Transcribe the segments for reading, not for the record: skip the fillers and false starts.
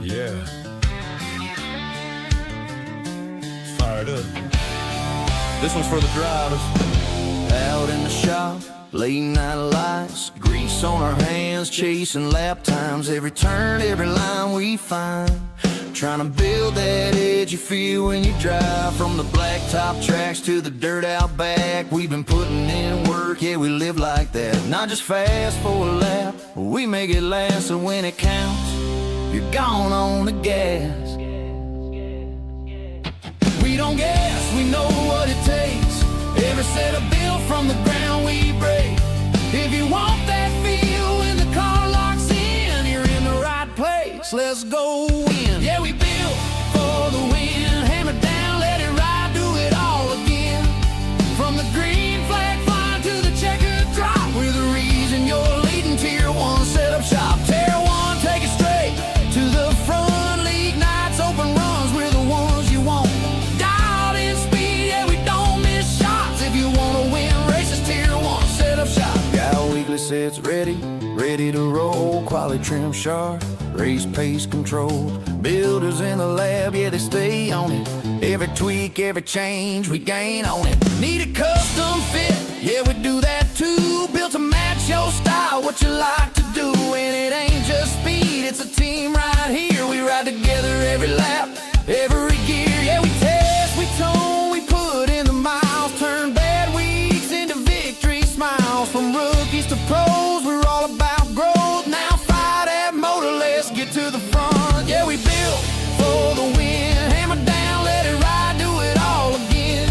Yeah. Fired up. This one's for the drivers. Out in the shop, late night lights, grease on our hands, chasing lap times. Every turn, every line we find, trying to build that edge you feel when you drive. From the blacktop tracks to the dirt out back, we've been putting in work, yeah, we live like that. Not just fast for a lap, we make it last. So when it counts, you're gone on the gas. We don't guess, we know what it takes. Every set of build from the ground we break. If you want that feel when the car locks in, you're in the right place. Let's go in. Yeah, we built for the win. Hammer down, let it ride, do it all again. From the green flag flying to the checkered drop, we're the reason you're leading Tier 1 setup shop. Tier 1, take it straight to the front. League nights, open runs, we're the ones you want. Dialed in speed, yeah, we don't miss shots. If you wanna win races, Tier 1 setup shop. Got weekly sets ready to roll. Quality trim sharp, race pace control. Builders in the lab, yeah, they stay on it. Every tweak, every change, we gain on it. Need a custom fit, yeah, we do that too. Built to match your style, what you like to do. And it ain't just speed, it's a team right here. We ride together every lap, every gear. Yeah, we test, we tone, we put in the miles. Turn bad weeks into victory smiles. From rookies to pros, we're all about growth. Now fire that motor, let's get to the front. Yeah, we built for the win. Hammer down, let it ride, do it all again.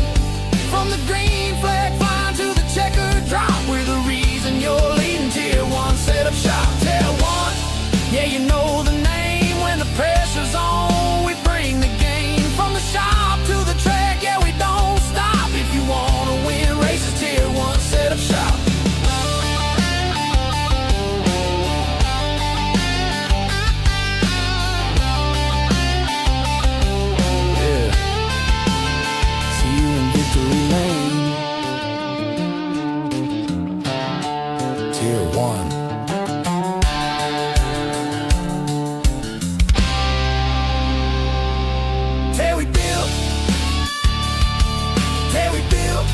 From the green flag flying to the checkered drop, we're the reason you're leading Tier 1 setup shop. Tier 1, yeah, you know the name. When the pressure's on, we bring the game. From the shop to the track, yeah, we don't stop. If you wanna win races, Tier 1 setup shop. Yeah, see you in victory lane. Tier 1. Till we build, till we build,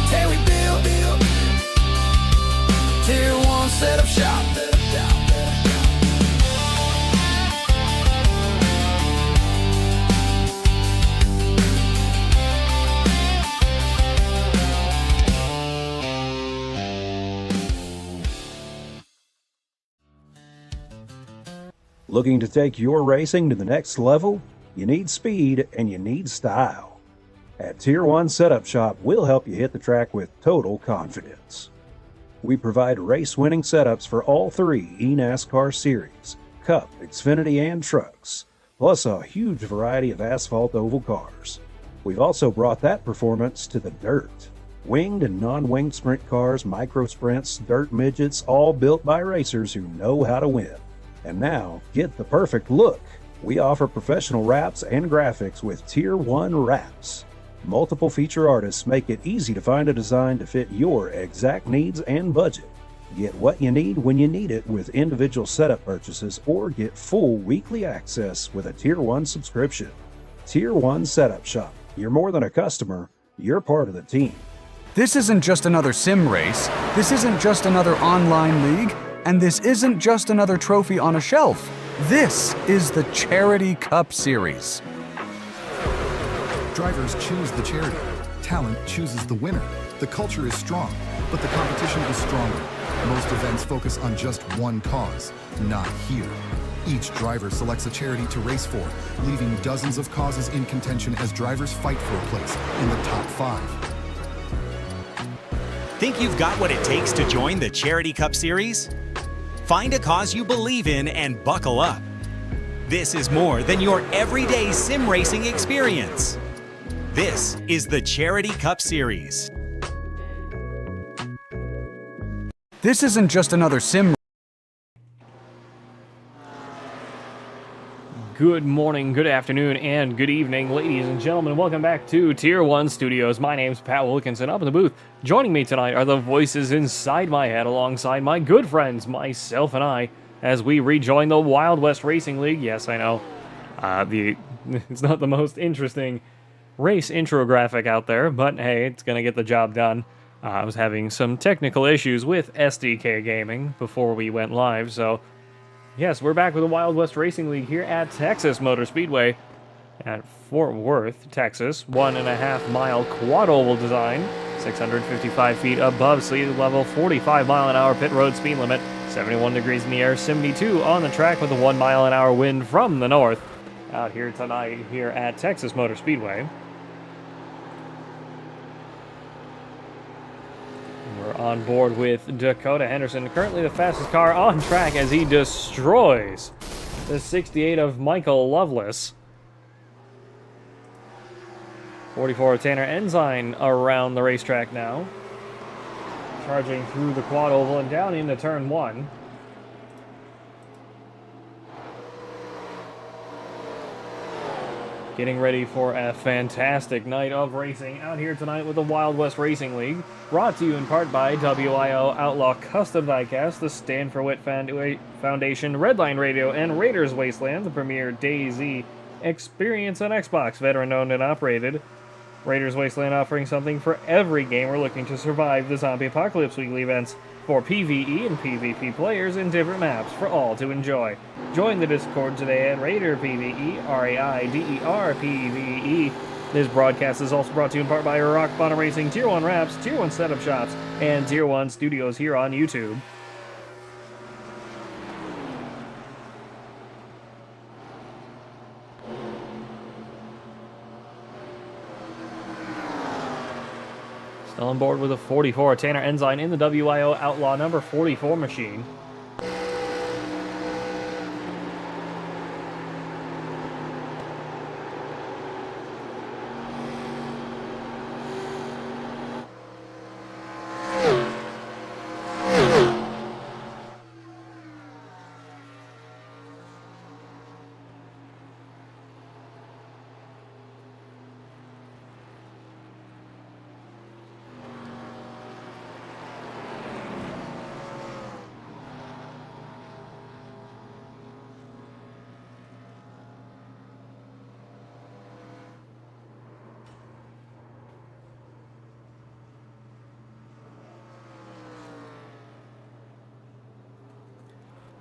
till we build, Tier 1 setup shop. Looking to take your racing to the next level? You need speed and you need style. At Tier 1 Setup Shop, we'll help you hit the track with total confidence. We provide race-winning setups for all three eNASCAR series, Cup, Xfinity, and trucks, plus a huge variety of asphalt oval cars. We've also brought that performance to the dirt. Winged and non-winged sprint cars, micro sprints, dirt midgets, all built by racers who know how to win. And now, get the perfect look. We offer professional wraps and graphics with Tier 1 wraps. Multiple feature artists make it easy to find a design to fit your exact needs and budget. Get what you need when you need it with individual setup purchases, or get full weekly access with a Tier 1 subscription. Tier 1 Setup Shop. You're more than a customer, you're part of the team. This isn't just another sim race, this isn't just another online league, and this isn't just another trophy on a shelf. This is the Charity Cup Series. Drivers choose the charity. Talent chooses the winner. The culture is strong, but the competition is stronger. Most events focus on just one cause, not here. Each driver selects a charity to race for, leaving dozens of causes in contention as drivers fight for a place in the top 5. Think you've got what it takes to join the Charity Cup Series? Find a cause you believe in and buckle up. This is more than your everyday sim racing experience. This is the Charity Cup Series. This isn't just another sim. Good morning, good afternoon, and good evening, ladies and gentlemen. Welcome back to Tier 1 Studios. My name's Pat Wilkinson. Up in the booth, joining me tonight are the voices inside my head alongside my good friends, myself and I. as we rejoin the Wild West Racing League. Yes, I know. It's not the most interesting race intro graphic out there, but hey, it's going to get the job done. I was having some technical issues with SDK Gaming before we went live, so yes, we're back with the Wild West Racing League here at Texas Motor Speedway at Fort Worth, Texas. 1.5 mile quad oval design, 655 feet above sea level, 45 mile an hour pit road speed limit, 71 degrees in the air, 72 on the track with a 1 mile an hour wind from the north. Out here tonight here at Texas Motor Speedway. We're on board with Dakota Henderson, currently the fastest car on track as he destroys the 68 of Michael Loveless. 44 Tanner Ensign around the racetrack now. Charging through the quad oval and down into turn 1. Getting ready for a fantastic night of racing out here tonight with the Wild West Racing League. Brought to you in part by WIO Outlaw Custom Diecast, the Stand for Wit Foundation, Redline Radio, and Raiders Wasteland, the premier DayZ experience on Xbox, veteran owned and operated. Raiders Wasteland offering something for every gamer looking to survive the Zombie Apocalypse weekly events for PvE and PvP players in different maps for all to enjoy. Join the Discord today at Raider PvE, RAIDER PvE. This broadcast is also brought to you in part by Rock Bottom Racing, Tier 1 Wraps, Tier 1 Setup Shops, and Tier 1 Studios here on YouTube. Still on board with a 44 Tanner Ensign in the WIO Outlaw number 44 machine.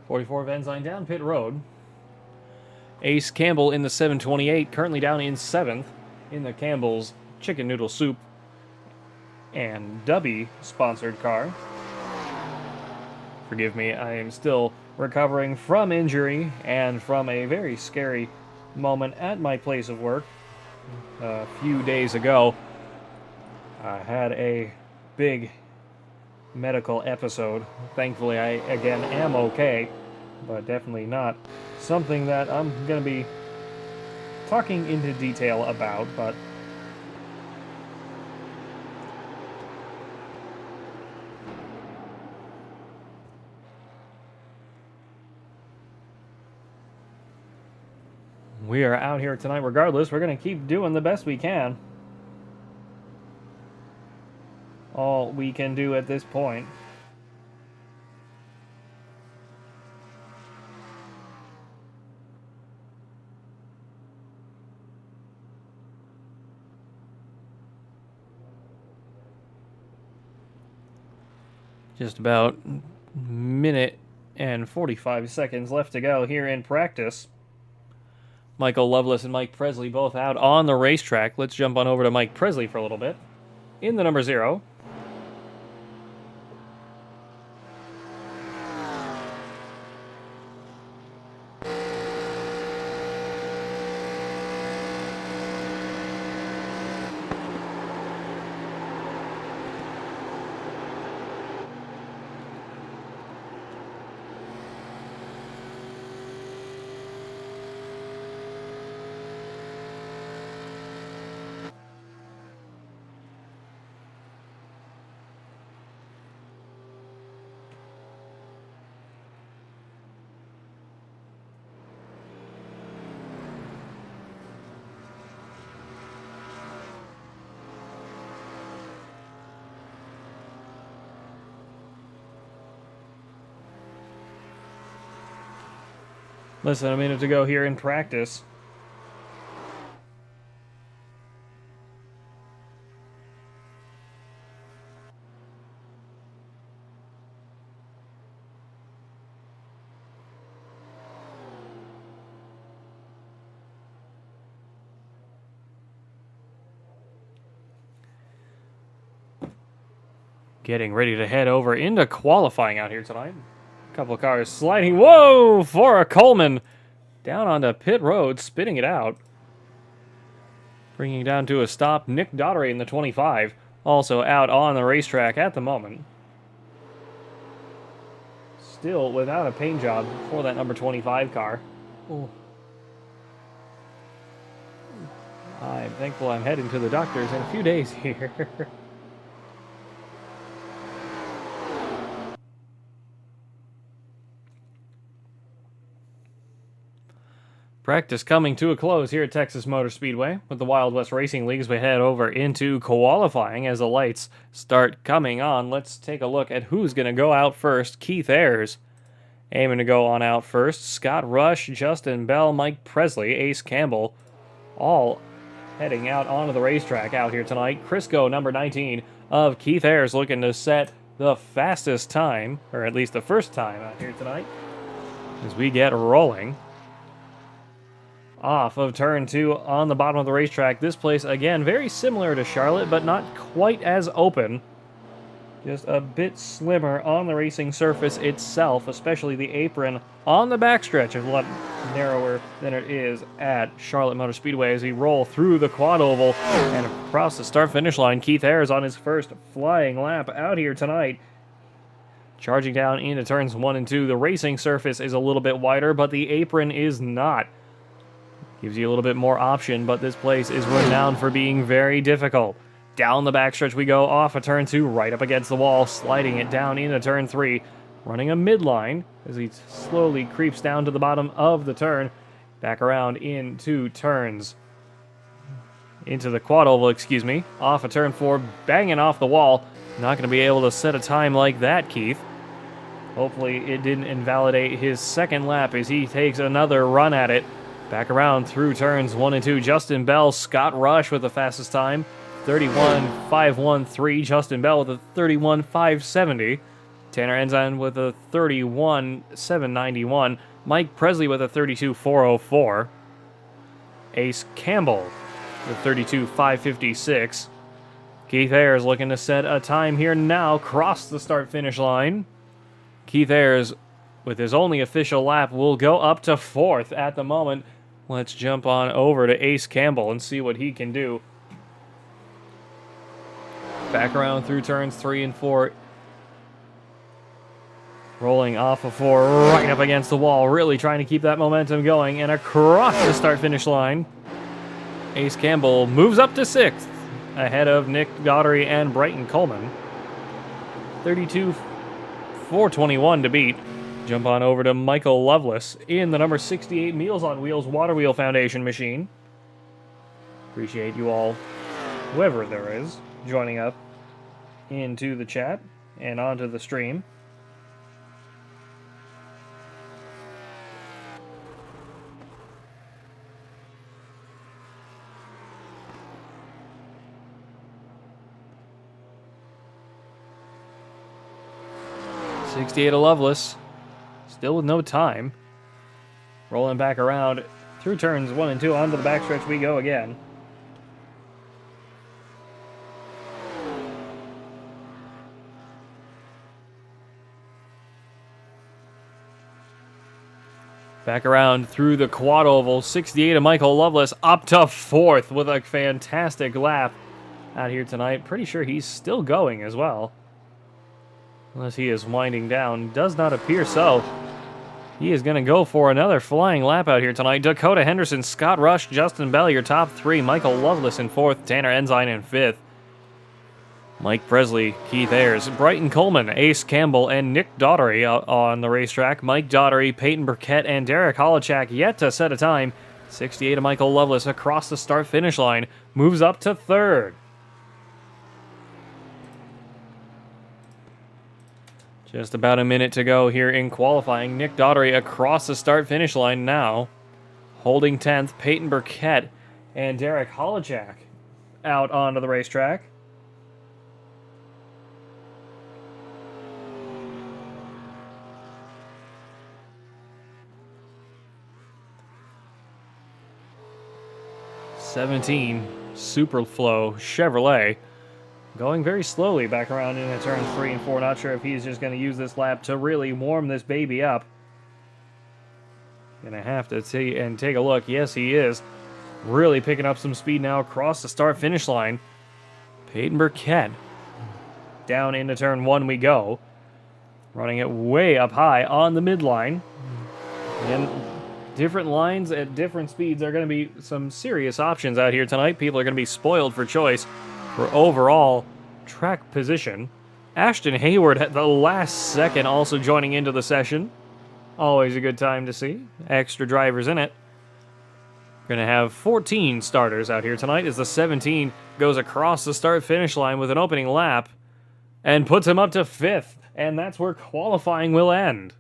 .44 of Ensign down pit road. Ace Campbell in the 728, currently down in 7th in the Campbell's Chicken Noodle Soup and Dubby sponsored car. Forgive me, I am still recovering from injury and from a very scary moment at my place of work a few days ago. I had a big medical episode. Thankfully, I again am okay, but definitely not something that I'm going to be talking into detail about, but we are out here tonight regardless. We're going to keep doing the best we can. All we can do at this point. Just about a minute and 45 seconds left to go here in practice. Michael Loveless and Mike Presley both out on the racetrack. Let's jump on over to Mike Presley for a little bit. In the number 0. Less than a minute to go here in practice. Getting ready to head over into qualifying out here tonight. A couple of cars sliding. Whoa! For a Coleman. Down onto pit road, spitting it out. Bringing it down to a stop. Nick Daugherty in the 25. Also out on the racetrack at the moment. Still without a paint job for that number 25 car. Ooh. I'm thankful I'm heading to the doctor's in a few days here. Practice coming to a close here at Texas Motor Speedway with the Wild West Racing League as we head over into qualifying as the lights start coming on. Let's take a look at who's going to go out first. Keith Ayers aiming to go on out first. Scott Rush, Justin Bell, Mike Presley, Ace Campbell, all heading out onto the racetrack out here tonight. Crisco, number 19 of Keith Ayers, looking to set the fastest time, or at least the first time out here tonight as we get rolling. Off of turn 2 on the bottom of the racetrack. This place, again, very similar to Charlotte, but not quite as open. Just a bit slimmer on the racing surface itself, especially the apron on the backstretch is a lot narrower than it is at Charlotte Motor Speedway as we roll through the quad oval and across the start-finish line. Keith Ayers on his first flying lap out here tonight. Charging down into turns 1 and 2. The racing surface is a little bit wider, but the apron is not. Gives you a little bit more option, but this place is renowned for being very difficult. Down the backstretch we go, off of turn 2, right up against the wall, sliding it down into turn 3, running a midline as he slowly creeps down to the bottom of the turn, back around into turns, into the quad oval, excuse me, off of turn 4, banging off the wall. Not going to be able to set a time like that, Keith. Hopefully it didn't invalidate his second lap as he takes another run at it. Back around through turns 1 and 2. Justin Bell, Scott Rush with the fastest time. 31.513. Justin Bell with a 31.570. Tanner Ensign with a 31.791. Mike Presley with a 32.404. Ace Campbell with 32.556. Keith Ayers looking to set a time here now. Cross the start-finish line. Keith Ayers, with his only official lap, will go up to 4th at the moment. Let's jump on over to Ace Campbell and see what he can do. Back around through turns 3 and 4. Rolling off of 4, right up against the wall. Really trying to keep that momentum going. And across the start-finish line, Ace Campbell moves up to 6th. Ahead of Nick Daugherty and Brighton Coleman. 32.421 to beat. Jump on over to Michael Lovelace in the number 68 Meals on Wheels Water Wheel Foundation machine. Appreciate you all, whoever there is, joining up into the chat and onto the stream. '68 of Lovelace. Still with no time. Rolling back around through turns 1 and 2 onto the backstretch we go again. Back around through the quad oval. 68 of Michael Lovelace up to 4th with a fantastic lap out here tonight. Pretty sure he's still going as well. Unless he is winding down. Does not appear so. He is going to go for another flying lap out here tonight. Dakota Henderson, Scott Rush, Justin Bell, your top 3. Michael Lovelace in 4th. Tanner Ensign in 5th. Mike Presley, Keith Ayers, Brighton Coleman, Ace Campbell, and Nick Daugherty on the racetrack. Mike Daugherty, Peyton Burkett, and Derek Holochak yet to set a time. 68 of Michael Lovelace across the start-finish line. Moves up to 3rd. Just about a minute to go here in qualifying. Nick Daugherty across the start-finish line now. Holding 10th, Peyton Burkett and Derek Holojak out onto the racetrack. '17 Superflow Chevrolet going very slowly back around into turns 3 and 4. Not sure if he's just going to use this lap to really warm this baby up. Gonna have to take a look. Yes, he is really picking up some speed now across the start-finish line. Peyton Burkett down into turn 1 we go, running it way up high on the midline. And different lines at different speeds are going to be some serious options out here tonight. People are going to be spoiled for choice for overall track position. Ashton Hayward at the last second also joining into the session. Always a good time to see. Extra drivers in it. Going to have 14 starters out here tonight as the 17 goes across the start-finish line with an opening lap and puts him up to 5th. And that's where qualifying will end.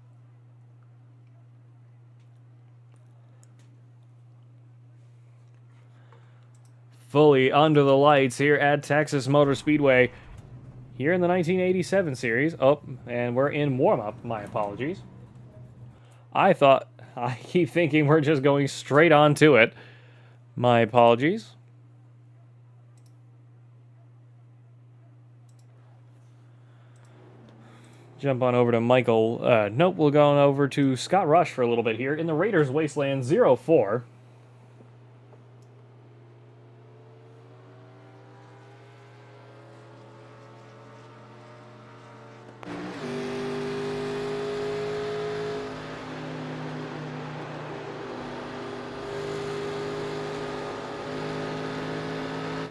Fully under the lights here at Texas Motor Speedway here in the 1987 series. Oh, and we're in warm-up. My apologies. I keep thinking we're just going straight on to it. My apologies. Jump on over to Michael. Nope, we'll go on over to Scott Rush for a little bit here in the Raiders Wasteland 04.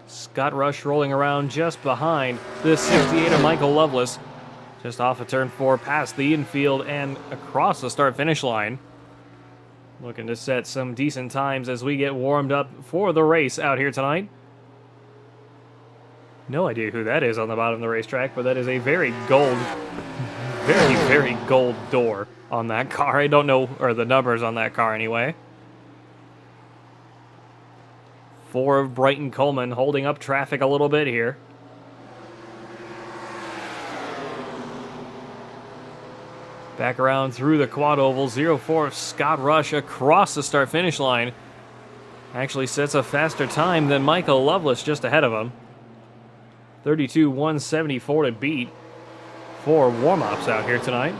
Scott Rush rolling around just behind the 68 of Michael Loveless. Just off of turn 4, past the infield and across the start-finish line. Looking to set some decent times as we get warmed up for the race out here tonight. No idea who that is on the bottom of the racetrack, but that is a very gold, very gold door on that car. I don't know, or the numbers on that car anyway. 4 of Brighton Coleman holding up traffic a little bit here. Back around through the quad oval. 04 of Scott Rush across the start-finish line. Actually sets a faster time than Michael Loveless just ahead of him. 32.174 to beat for warm-ups out here tonight.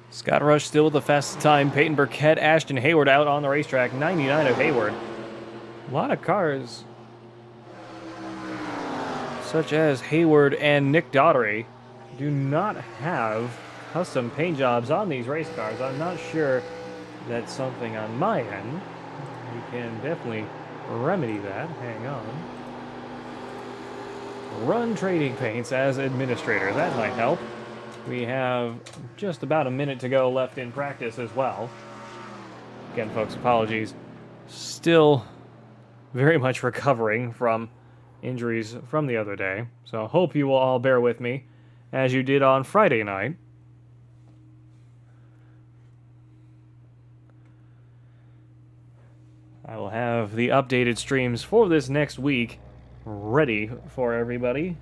Scott Rush still with the fastest time. Peyton Burkett, Ashton Hayward out on the racetrack. 99 of Hayward. A lot of cars, such as Hayward and Nick Daugherty, do not have custom paint jobs on these race cars. I'm not sure that's something on my end. You can definitely remedy that. Hang on. Run Trading Paints as administrator. That might help. We have just about a minute to go left in practice as well. Again, folks, apologies. Still very much recovering from injuries from the other day. So hope you will all bear with me as you did on Friday night. I will have the updated streams for this next week ready for everybody.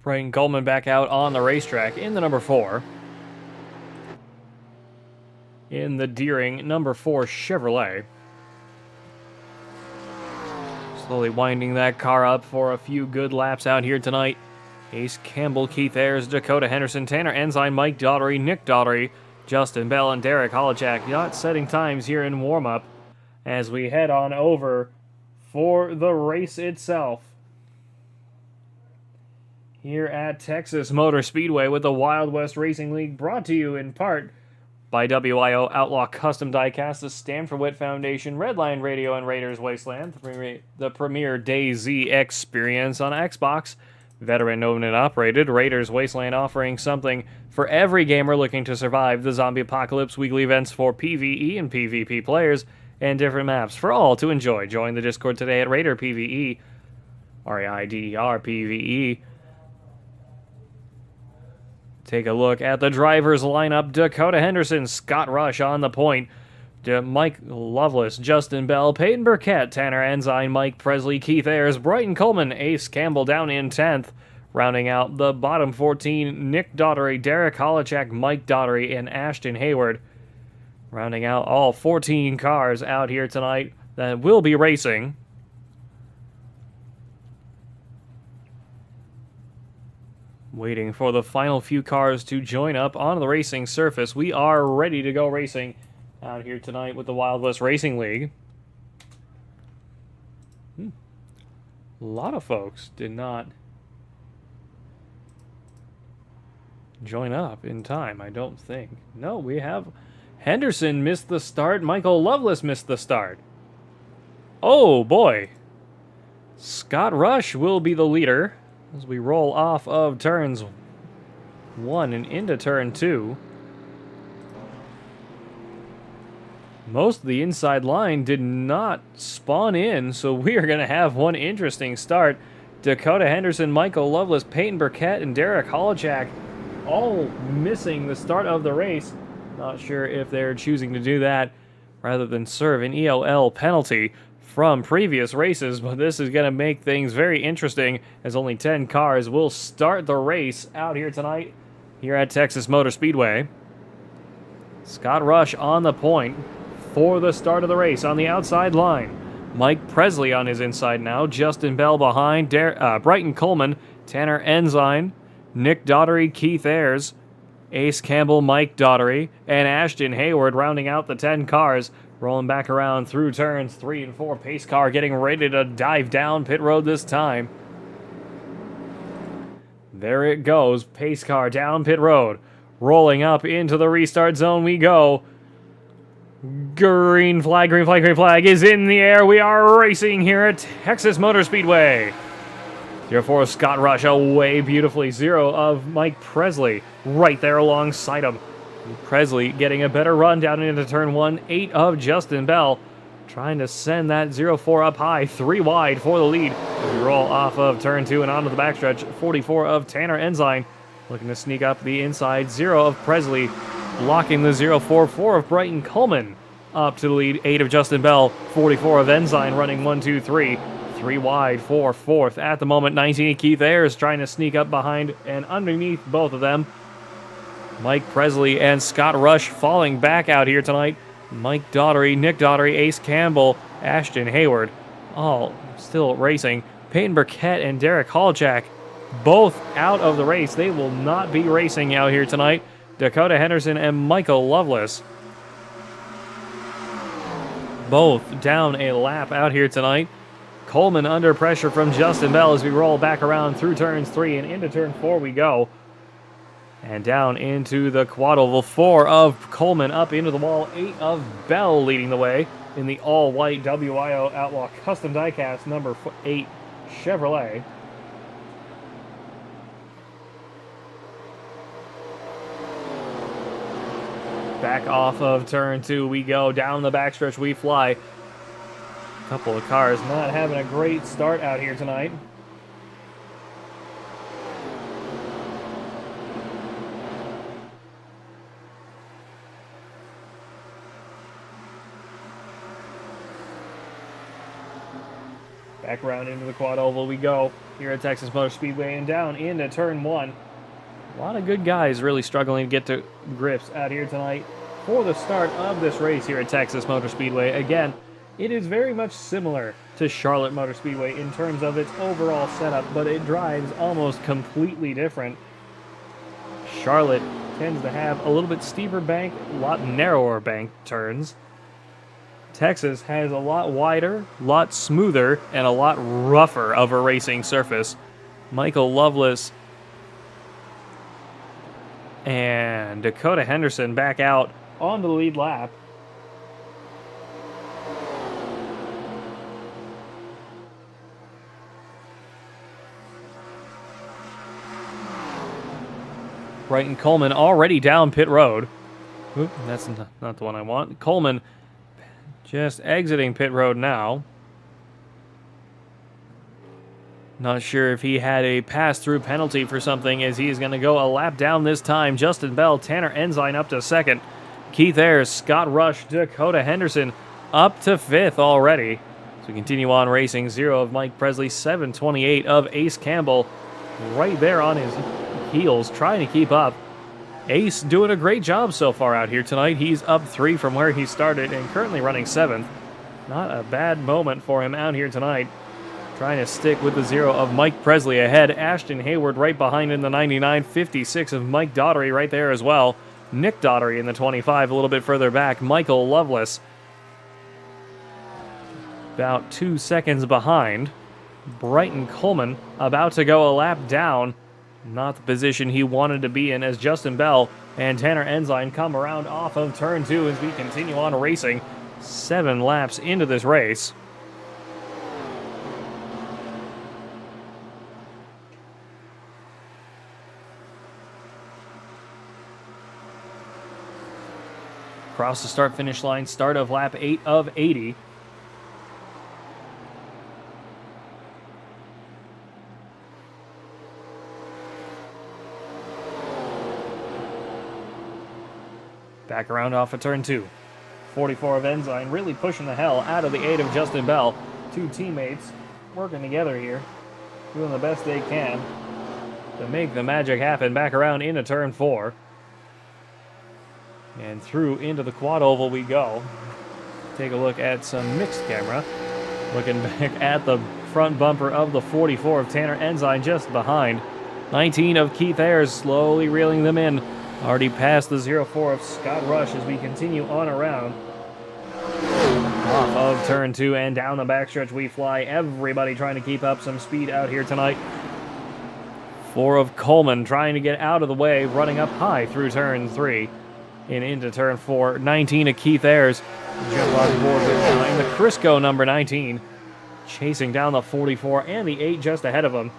Brighton Coleman back out on the racetrack in the number 4. In the Deering number 4 Chevrolet. Slowly winding that car up for a few good laps out here tonight. Ace Campbell, Keith Ayers, Dakota Henderson, Tanner Ensign, Mike Daughtery, Nick Daughtery, Justin Bell, and Derek Holachak not setting times here in warm-up as we head on over for the race itself. Here at Texas Motor Speedway with the Wild West Racing League, brought to you in part by WIO Outlaw Custom Diecast, the Stanford Witt Foundation, Redline Radio, and Raiders Wasteland, the premier DayZ experience on Xbox, veteran owned and operated, Raiders Wasteland offering something for every gamer looking to survive the zombie apocalypse, weekly events for PvE and PvP players, and different maps for all to enjoy. Join the Discord today at Raider PvE, RAIDER PvE. Take a look at the drivers lineup. Dakota Henderson, Scott Rush on the point. Mike Loveless, Justin Bell, Peyton Burkett, Tanner Ensign, Mike Presley, Keith Ayers, Brighton Coleman, Ace Campbell down in 10th. Rounding out the bottom 14, Nick Daughtery, Derek Holachak, Mike Daughtery, and Ashton Hayward. Rounding out all 14 cars out here tonight that will be racing. Waiting for the final few cars to join up on the racing surface. We are ready to go racing out here tonight with the Wild West Racing League. A lot of folks did not join up in time, I don't think. No, we have Henderson missed the start. Michael Loveless missed the start. Oh, boy. Scott Rush will be the leader as we roll off of turns 1 and into turn 2. Most of the inside line did not spawn in, so we are going to have one interesting start. Dakota Henderson, Michael Loveless, Peyton Burkett, and Derek Holachak all missing the start of the race. Not sure if they're choosing to do that rather than serve an EOL penalty from previous races, but this is going to make things very interesting as only 10 cars will start the race out here tonight here at Texas Motor Speedway. Scott Rush on the point for the start of the race on the outside line. Mike Presley on his inside now. Justin Bell behind. Brighton Coleman, Tanner Ensign, Nick Daughtery, Keith Ayers, Ace Campbell, Mike Daughtery, and Ashton Hayward rounding out the 10 cars. Rolling back around through turns 3 and 4. Pace car getting ready to dive down pit road this time. There it goes. Pace car down pit road. Rolling up into the restart zone we go. Green flag, green flag, green flag is in the air. We are racing here at Texas Motor Speedway. 0-4 Scott Rush away beautifully. 0 of Mike Presley right there alongside him. Presley getting a better run down into turn 1. 8 of Justin Bell trying to send that 0-4 up high. 3 wide for the lead. We roll off of turn 2 and onto the backstretch. 44 of Tanner Ensign looking to sneak up the inside. 0 of Presley blocking the 0-4. 4 of Brighton Coleman up to the lead. 8 of Justin Bell. 44 of Ensign running 1, 2, 3. 3 wide for 4th. At the moment, 19 Keith Ayers trying to sneak up behind and underneath both of them. Mike Presley and Scott Rush falling back out here tonight. Mike Daugherty, Nick Daugherty, Ace Campbell, Ashton Hayward, all still racing. Peyton Burkett and Derek Haljack, both out of the race. They will not be racing out here tonight. Dakota Henderson and Michael Lovelace, both down a lap out here tonight. Coleman under pressure from Justin Bell as we roll back around through turns 3 and into turn 4 we go. And down into the quad oval. 4 of Coleman up into the wall. 8 of Bell leading the way in the all-white WIO Outlaw Custom Diecast number 8 Chevrolet. Back off of turn 2 we go. Down the backstretch we fly. A couple of cars not having a great start out here tonight. Back around into the quad oval we go here at Texas Motor Speedway and down into turn 1. A lot of good guys really struggling to get to grips out here tonight for the start of this race here at Texas Motor Speedway. Again, it is very much similar to Charlotte Motor Speedway in terms of its overall setup, but it drives almost completely different. Charlotte tends to have a little bit steeper bank, a lot narrower bank turns. Texas has a lot wider, a lot smoother, and a lot rougher of a racing surface. Michael Lovelace and Dakota Henderson back out on the lead lap. Brighton Coleman already down pit road. Oop, that's not the one I want. Coleman just exiting pit road now. Not sure if he had a pass-through penalty for something, as he is going to go a lap down this time. Justin Bell, Tanner Ensign up to second. Keith Ayers, Scott Rush, Dakota Henderson up to 5th already. So we continue on racing. 0 of Mike Presley, 728 of Ace Campbell right there on his heels, trying to keep up. Ace doing a great job so far out here tonight. He's up 3 from where he started and currently running 7th. Not a bad moment for him out here tonight. Trying to stick with the 0 of Mike Presley ahead. Ashton Hayward right behind in the 99. 56 of Mike Daugherty right there as well. Nick Daugherty in the 25 a little bit further back. Michael Lovelace about 2 seconds behind. Brighton Coleman about to go a lap down. Not the position he wanted to be in, as Justin Bell and Tanner Ensign come around off of turn 2 as we continue on racing. 7 laps into this race. Across the start-finish line, start of lap 8 of 80. Back around off of turn 2. 44 of Ensign really pushing the hell out of the 8 of Justin Bell. 2 teammates working together here, doing the best they can to make the magic happen. Back around into turn 4. And through into the quad oval we go. Take a look at some mixed camera. Looking back at the front bumper of the 44 of Tanner Ensign just behind. 19 of Keith Ayers slowly reeling them in. Already past the 04 of Scott Rush as we continue on around. Off of turn 2 and down the backstretch we fly. Everybody trying to keep up some speed out here tonight. 4 of Coleman trying to get out of the way, running up high through turn 3 and into turn 4. 19 of Keith Ayers. Jump on board with 9. The Crisco number 19 chasing down the 44 and the 8 just ahead of him.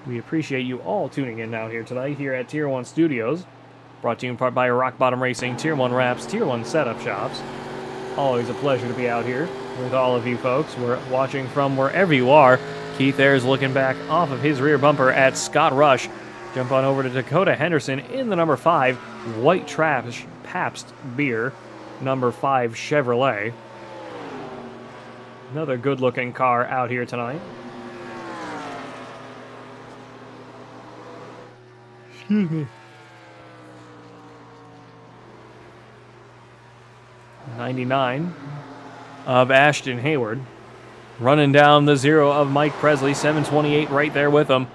We appreciate you all tuning in out here tonight here at Tier 1 Studios. Brought to you in part by Rock Bottom Racing, Tier 1 Wraps, Tier 1 Setup Shops. Always a pleasure to be out here with all of you folks. We're watching from wherever you are. Keith Ayers looking back off of his rear bumper at Scott Rush. Jump on over to Dakota Henderson in the number 5 White Trash Pabst Beer, number 5 Chevrolet. Another good-looking car out here tonight. Excuse me. 99 of Ashton Hayward. Running down the 0 of Mike Presley, 728 right there with him.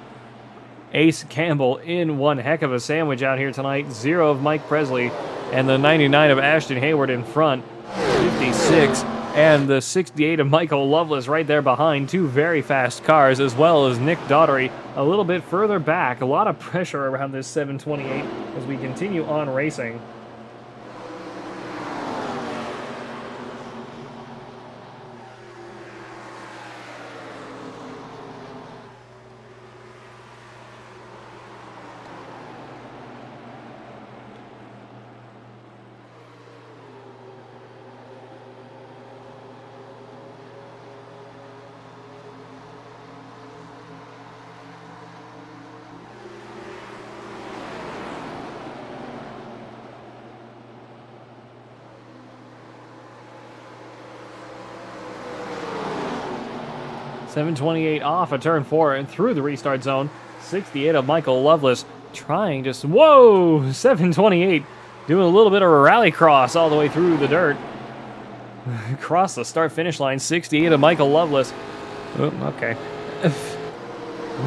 Ace Campbell in one heck of a sandwich out here tonight. 0 of Mike Presley and the 99 of Ashton Hayward in front. 56 and the 68 of Michael Loveless right there behind. Two very fast cars, as well as Nick Daugherty a little bit further back. A lot of pressure around this 728 as we continue on racing. .728 off of turn 4 and through the restart zone. 68 of Michael Loveless trying to... Whoa! 728 doing a little bit of a rally cross all the way through the dirt. Across the start-finish line. 68 of Michael Loveless. Oh, okay.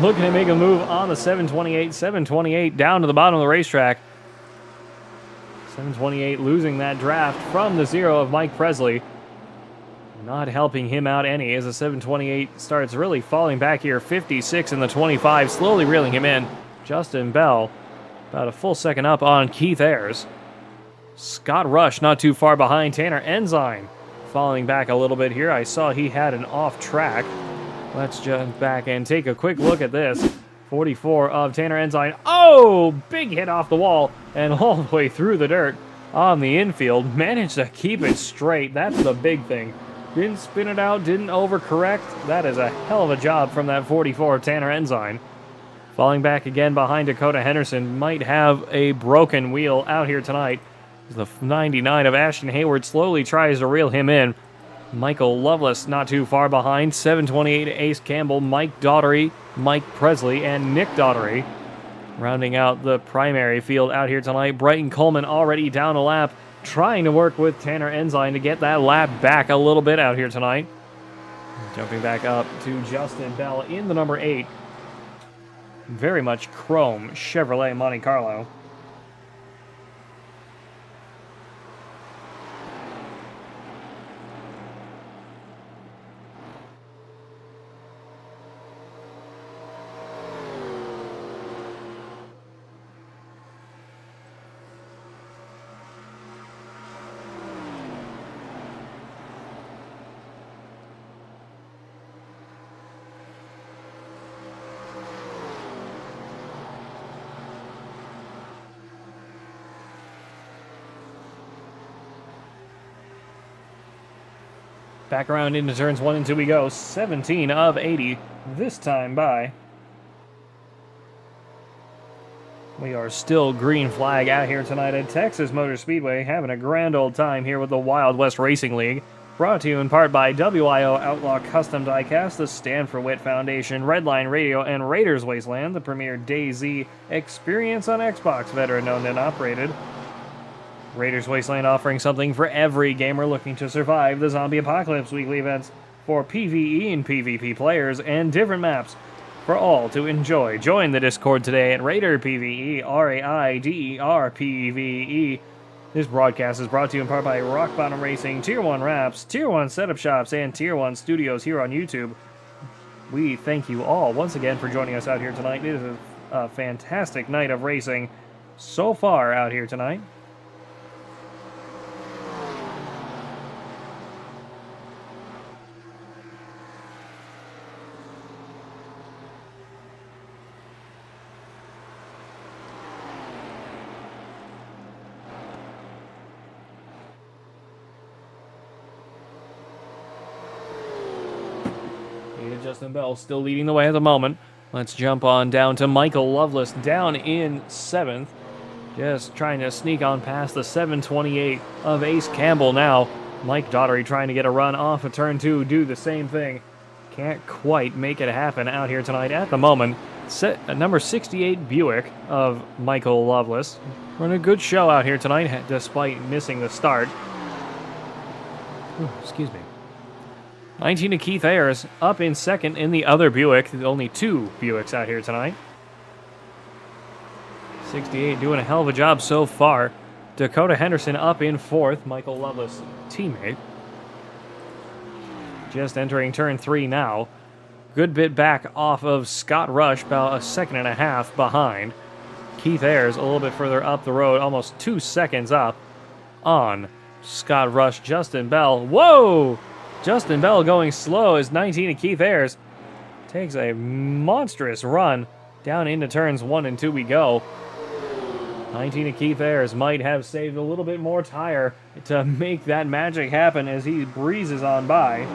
Looking to make a move on the 728. 728 down to the bottom of the racetrack. 728 losing that draft from the 0 of Mike Presley. Not helping him out any as the 728 starts really falling back here. 56 in the 25, slowly reeling him in. Justin Bell about a full second up on Keith Ayers. Scott Rush not too far behind. Tanner Ensign falling back a little bit here. I saw he had an off track. Let's jump back and take a quick look at this. 44 of Tanner Ensign. Oh, big hit off the wall and all the way through the dirt on the infield. Managed to keep it straight. That's the big thing. Didn't spin it out, didn't overcorrect. That is a hell of a job from that 44 of Tanner Ensign. Falling back again behind Dakota Henderson. Might have a broken wheel out here tonight. The 99 of Ashton Hayward slowly tries to reel him in. Michael Loveless not too far behind. 728 Ace Campbell, Mike Daugherty, Mike Presley, and Nick Daugherty. Rounding out the primary field out here tonight. Brighton Coleman already down a lap. Trying to work with Tanner Ensign to get that lap back a little bit out here tonight. Jumping back up to Justin Bell in the number 8. Very much chrome Chevrolet Monte Carlo. Back around into turns 1 and 2 we go. 17 of 80 this time by. We are still green flag out here tonight at Texas Motor Speedway, having a grand old time here with the Wild West Racing League. Brought to you in part by WIO Outlaw Custom Diecast, the Stand for Wit Foundation, Redline Radio, and Raiders Wasteland, the premier DayZ experience on Xbox, veteran owned and operated. Raiders Wasteland offering something for every gamer looking to survive the zombie apocalypse weekly events for PvE and PvP players and different maps for all to enjoy. Join the Discord today at Raider PvE, RAIDER PvE. This broadcast is brought to you in part by Rock Bottom Racing, Tier 1 Wraps, Tier 1 Setup Shops, and Tier 1 Studios here on YouTube. We thank you all once again for joining us out here tonight. It is a fantastic night of racing so far out here tonight. Justin Bell still leading the way at the moment. Let's jump on down to Michael Loveless down in 7th. Just trying to sneak on past the 728 of Ace Campbell now. Mike Daugherty trying to get a run off of turn 2, do the same thing. Can't quite make it happen out here tonight at the moment. Number 68 Buick of Michael Loveless. Running a good show out here tonight despite missing the start. Excuse me. 19 to Keith Ayers, up in second in the other Buick. There's only 2 Buicks out here tonight. 68 doing a hell of a job so far. Dakota Henderson up in fourth, Michael Loveless' teammate. Just entering turn 3 now. Good bit back off of Scott Rush, about a second and a half behind. Keith Ayers a little bit further up the road, almost 2 seconds up on Scott Rush. Justin Bell, whoa! Justin Bell going slow as 19 to Keith Ayers takes a monstrous run. Down into turns 1 and 2 we go. 19 to Keith Ayers might have saved a little bit more tire to make that magic happen as he breezes on by.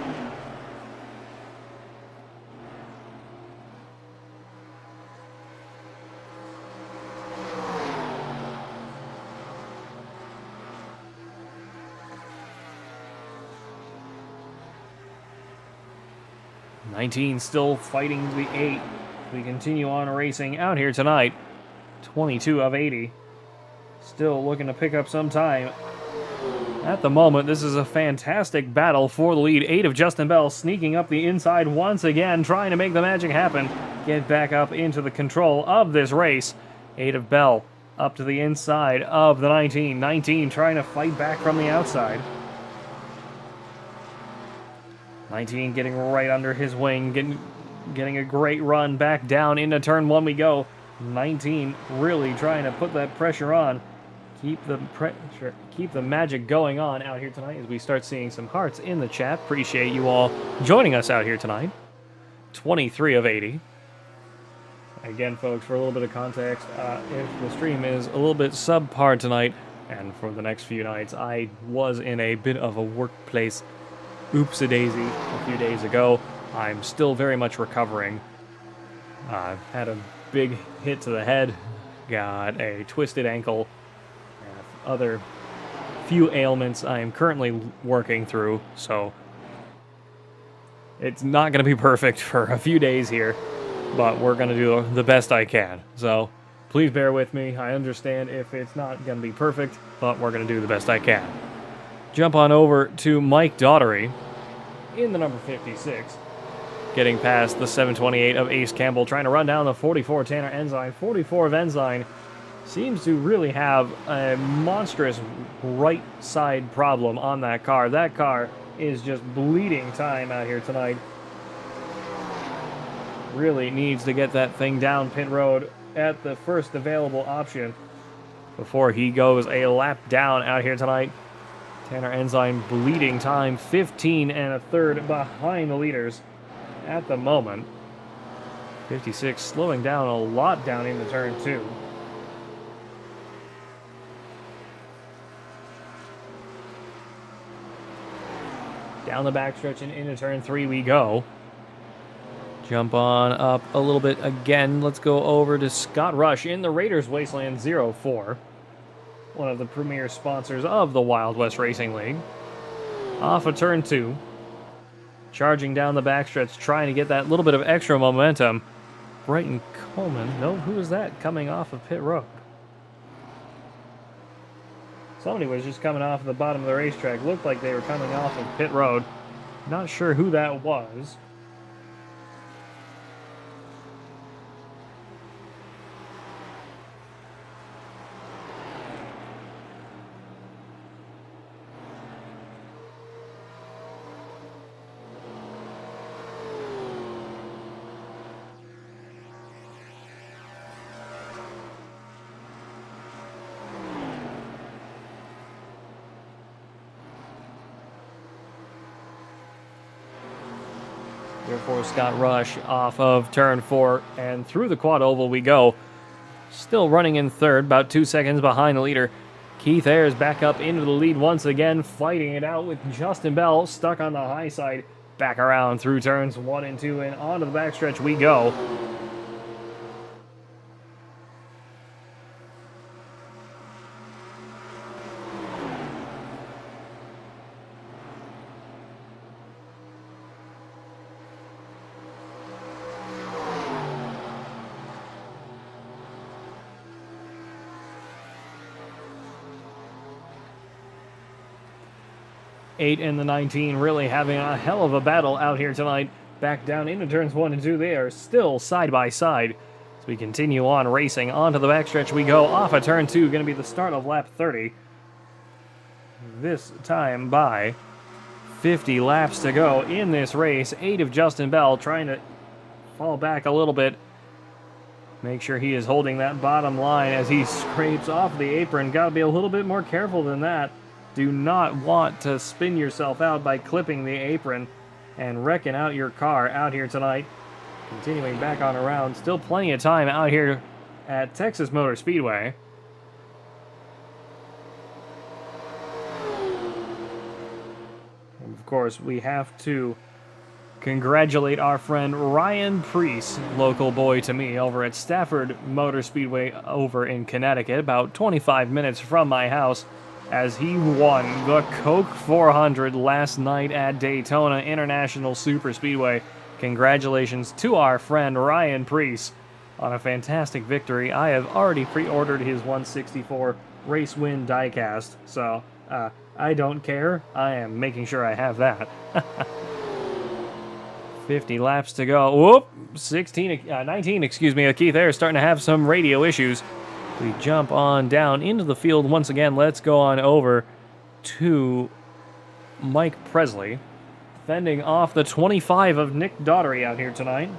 '19 still fighting the 8. We continue on racing out here tonight. 22 of 80. Still looking to pick up some time. At the moment, this is a fantastic battle for the lead. 8 of Justin Bell sneaking up the inside once again, trying to make the magic happen. Get back up into the control of this race. 8 of Bell up to the inside of the 19. 19 trying to fight back from the outside. 19 getting right under his wing, getting a great run back down into turn 1 we go. 19 really trying to put that pressure on. Keep the magic going on out here tonight as we start seeing some hearts in the chat. Appreciate you all joining us out here tonight. 23 of 80. Again, folks, for a little bit of context, if the stream is a little bit subpar tonight, and for the next few nights, I was in a bit of a workplace oopsie-daisy a few days ago. I'm still very much recovering. I've had a big hit to the head, got a twisted ankle, and other few ailments I am currently working through, so it's not going to be perfect for a few days here, but we're going to do the best I can. So please bear with me. I understand if it's not going to be perfect, but we're going to do the best I can. Jump on over to Mike Daughtery in the number 56. Getting past the 728 of Ace Campbell, trying to run down the 44 Tanner Ensign. 44 of Ensign seems to really have a monstrous right side problem on that car. That car is just bleeding time out here tonight. Really needs to get that thing down pit road at the first available option before he goes a lap down out here tonight. Tanner Ensign bleeding time, 15 and a third behind the leaders at the moment. 56 slowing down a lot down into turn 2. Down the backstretch and into turn 3 we go. Jump on up a little bit again. Let's go over to Scott Rush in the Raiders Wasteland 04. One of the premier sponsors of the Wild West Racing League. Off of turn 2. Charging down the backstretch, trying to get that little bit of extra momentum. Brighton Coleman. No, who is that coming off of pit road? Somebody was just coming off the bottom of the racetrack. Looked like they were coming off of pit road. Not sure who that was. Therefore, Scott Rush off of turn 4 and through the quad oval we go. Still running in third, about 2 seconds behind the leader. Keith Ayers back up into the lead once again, fighting it out with Justin Bell stuck on the high side. Back around through turns 1 and 2 and onto the backstretch we go. 8 and the 19 really having a hell of a battle out here tonight. Back down into turns 1 and 2. They are still side by side. As we continue on racing onto the backstretch, we go off of turn 2. Going to be the start of lap 30. This time by 50 laps to go in this race. 8 of Justin Bell trying to fall back a little bit. Make sure he is holding that bottom line as he scrapes off the apron. Got to be a little bit more careful than that. Do not want to spin yourself out by clipping the apron and wrecking out your car out here tonight. Continuing back on around. Still plenty of time out here at Texas Motor Speedway. And of course, we have to congratulate our friend Ryan Preece, local boy to me, over at Stafford Motor Speedway over in Connecticut, about 25 minutes from my house, as he won the Coke 400 last night at Daytona International Super Speedway. Congratulations to our friend Ryan Preece on a fantastic victory. I have already pre-ordered his 164 race win diecast, so I don't care. I am making sure I have that. 50 laps to go. Whoop! 19, excuse me. Keith Ayers starting to have some radio issues. We jump on down into the field once again. Let's go on over to Mike Presley, fending off the 25 of Nick Daughtery out here tonight.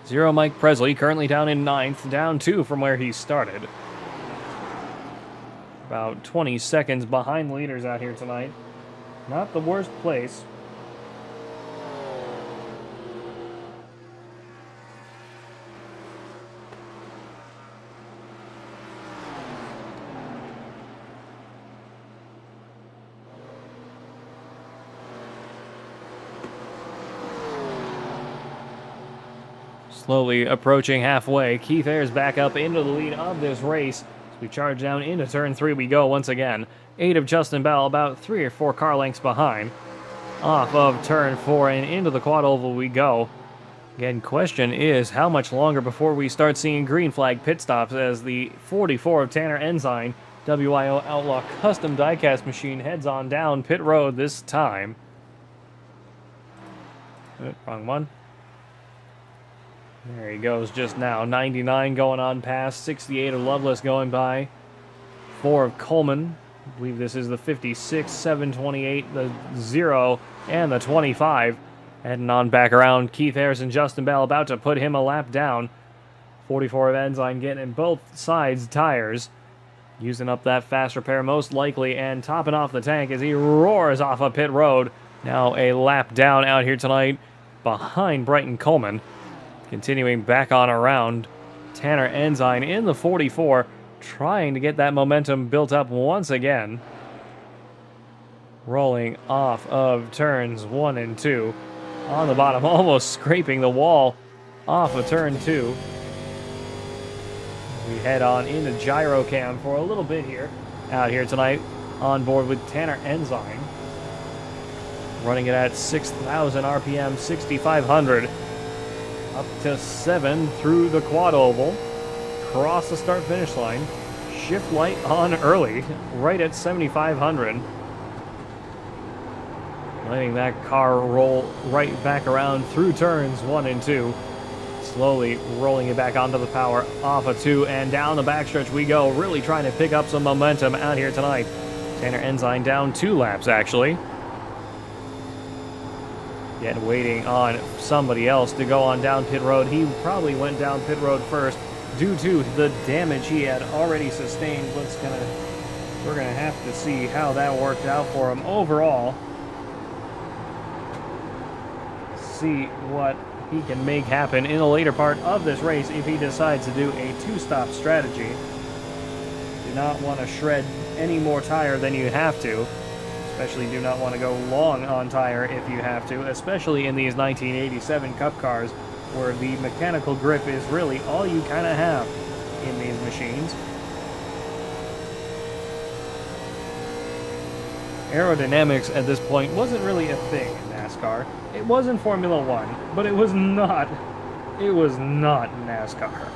Zero Mike Presley, currently down in 9th, down 2 from where he started. About 20 seconds behind leaders out here tonight. Not the worst place. Slowly approaching halfway, Keith Ayers back up into the lead of this race. As we charge down into turn 3 we go once again. 8 of Justin Bell about 3 or 4 car lengths behind. Off of turn 4 and into the quad oval we go. Again, question is how much longer before we start seeing green flag pit stops as the 44 of Tanner Ensign WIO Outlaw custom diecast machine heads on down pit road this time. Wrong one. There he goes just now. 99 going on past. 68 of Loveless going by. 4 of Coleman. I believe this is the 56, 728, the 0, and the 25. Heading on back around. Keith Ayers and Justin Bell about to put him a lap down. 44 of Ensign getting in both sides tires. Using up that fast repair most likely and topping off the tank as he roars off a pit road. Now a lap down out here tonight behind Brighton Coleman. Continuing back on around, Tanner Ensign in the 44, trying to get that momentum built up once again. Rolling off of turns 1 and 2. On the bottom, almost scraping the wall off of turn 2. We head on into Gyrocam for a little bit here. Out here tonight, on board with Tanner Ensign. Running it at 6,000 RPM, 6,500. Up to 7 through the quad oval. Cross the start-finish line. Shift light on early, right at 7,500. Letting that car roll right back around through turns 1 and 2. Slowly rolling it back onto the power, off of 2, and down the backstretch we go. Really trying to pick up some momentum out here tonight. Tanner Ensign down 2 laps, actually. Yet waiting on somebody else to go on down pit road. He probably went down pit road first due to the damage he had already sustained. We're gonna have to see how that worked out for him overall. See what he can make happen in the later part of this race if he decides to do a 2-stop strategy. Do not want to shred any more tire than you have to. Especially do not want to go long on tire if you have to, especially in these 1987 Cup cars where the mechanical grip is really all you kind of have in these machines. Aerodynamics at this point wasn't really a thing in NASCAR. It was in Formula One, but it was not NASCAR.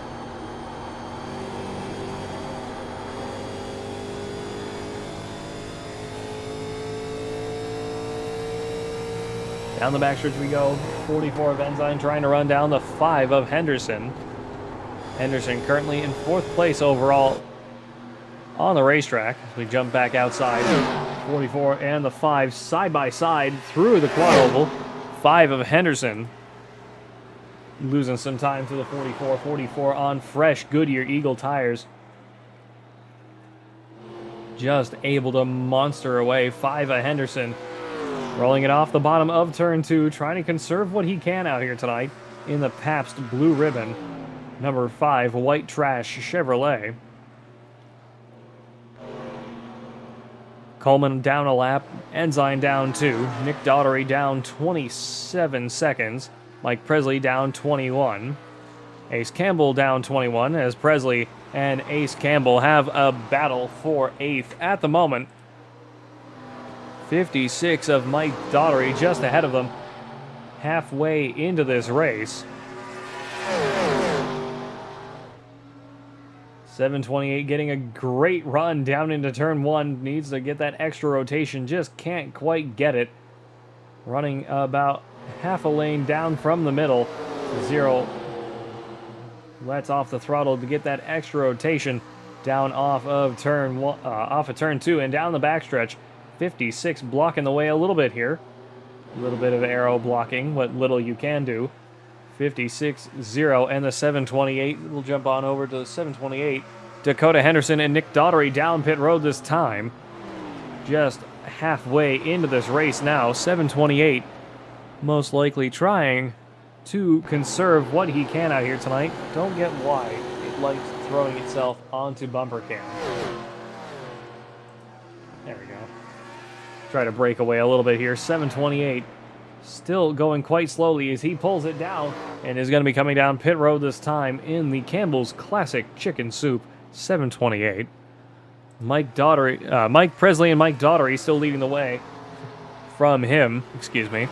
Down the backstretch we go. 44 of Ensign trying to run down the 5 of Henderson. Henderson currently in 4th place overall on the racetrack. As we jump back outside. 44 and the 5 side by side through the quad oval. 5 of Henderson losing some time to the 44. 44 on fresh Goodyear Eagle tires. Just able to monster away. 5 of Henderson rolling it off the bottom of turn 2, trying to conserve what he can out here tonight in the Pabst Blue Ribbon. Number 5, White Trash Chevrolet. Coleman down a lap, Ensign down 2, Nick Daugherty down 27 seconds, Mike Presley down 21, Ace Campbell down 21, as Presley and Ace Campbell have a battle for 8th at the moment. 56 of Mike Daugherty just ahead of them, halfway into this race. 728 getting a great run down into turn 1. Needs to get that extra rotation. Just can't quite get it. Running about half a lane down from the middle. 0 lets off the throttle to get that extra rotation down off of turn 2 and down the backstretch. 56 blocking the way a little bit here. A little bit of aero blocking, what little you can do. 56-0 and the 728. We'll jump on over to the 728. Dakota Henderson and Nick Daugherty down pit road this time. Just halfway into this race now. 728 most likely trying to conserve what he can out here tonight. Don't get why it likes throwing itself onto bumper cam. There we go. Try to break away a little bit here. 728 still going quite slowly as he pulls it down and is going to be coming down pit road this time in the Campbell's Classic Chicken Soup. 728. Mike Presley and Mike Daugherty still leading the way from him. Excuse me.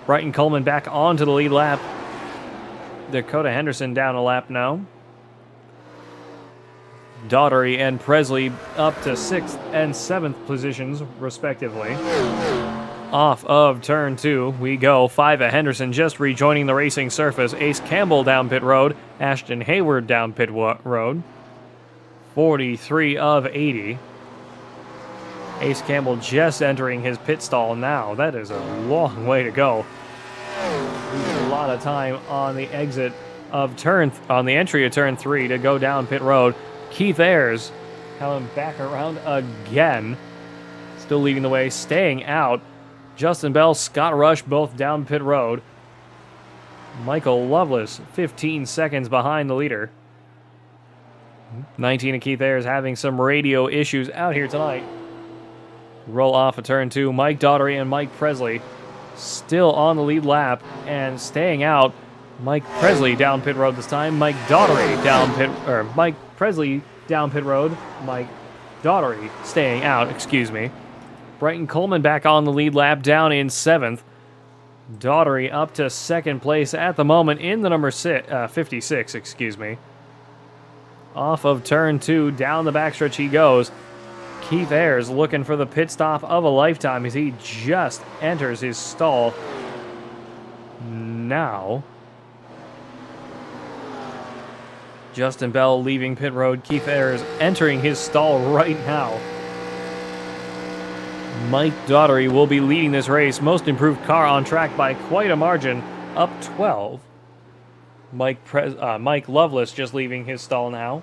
Brighton Coleman back onto the lead lap. Dakota Henderson down a lap now. Daugherty and Presley up to 6th and 7th positions, respectively. Off of turn 2 we go. 5 of Henderson just rejoining the racing surface. Ace Campbell down pit road. Ashton Hayward down pit road. 43 of 80. Ace Campbell just entering his pit stall now. That is a long way to go. Losing a lot of time on the exit of on the entry of turn 3 to go down pit road. Keith Ayers coming back around again. Still leading the way, staying out. Justin Bell, Scott Rush, both down pit road. Michael Loveless, 15 seconds behind the leader. 19 of Keith Ayers having some radio issues out here tonight. Roll off of turn 2. Mike Daugherty and Mike Presley still on the lead lap and staying out. Mike Presley down pit road this time. Mike Daugherty down pit, or Mike Presley down pit road. Mike Daugherty staying out, excuse me. Brighton Coleman back on the lead lap, down in 7th. Daugherty up to 2nd place at the moment in the number 56, excuse me. Off of turn 2, down the backstretch he goes. Keith Ayers looking for the pit stop of a lifetime as he just enters his stall now. Justin Bell leaving pit road. Keith Ayers entering his stall right now. Mike Daugherty will be leading this race. Most improved car on track by quite a margin, up 12. Mike Loveless just leaving his stall now.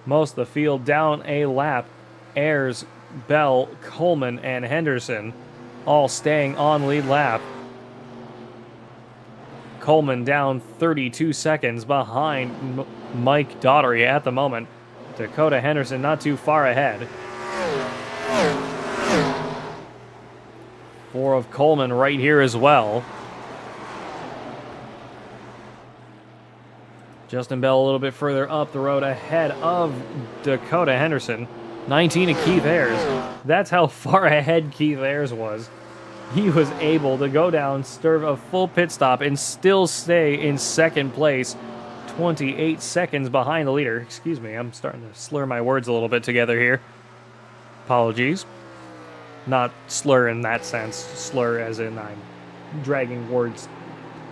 Most of the field down a lap. Ayers, Bell, Coleman, and Henderson all staying on lead lap. Coleman down 32 seconds behind Mike Daugherty at the moment. Dakota Henderson not too far ahead. 4 of Coleman right here as well. Justin Bell a little bit further up the road ahead of Dakota Henderson. 19 of Keith Ayers. That's how far ahead Keith Ayers was. He was able to go down, serve a full pit stop, and still stay in second place, 28 seconds behind the leader. Excuse me, I'm starting to slur my words a little bit together here. Apologies. Not slur in that sense. Slur as in I'm dragging words,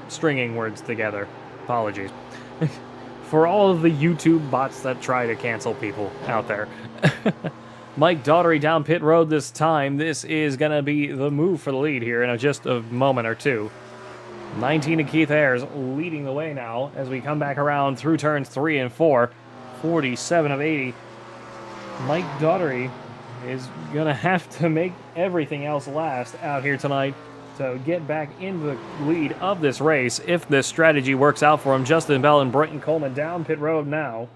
stringing words together. Apologies. For all of the YouTube bots that try to cancel people out there. Mike Daugherty down pit road this time. This is going to be the move for the lead here in just a moment or two. 19 of Keith Ayers leading the way now as we come back around through turns 3 and 4. 47 of 80. Mike Daugherty is going to have to make everything else last out here tonight to get back into the lead of this race if this strategy works out for him. Justin Bell and Brenton Coleman down pit road now.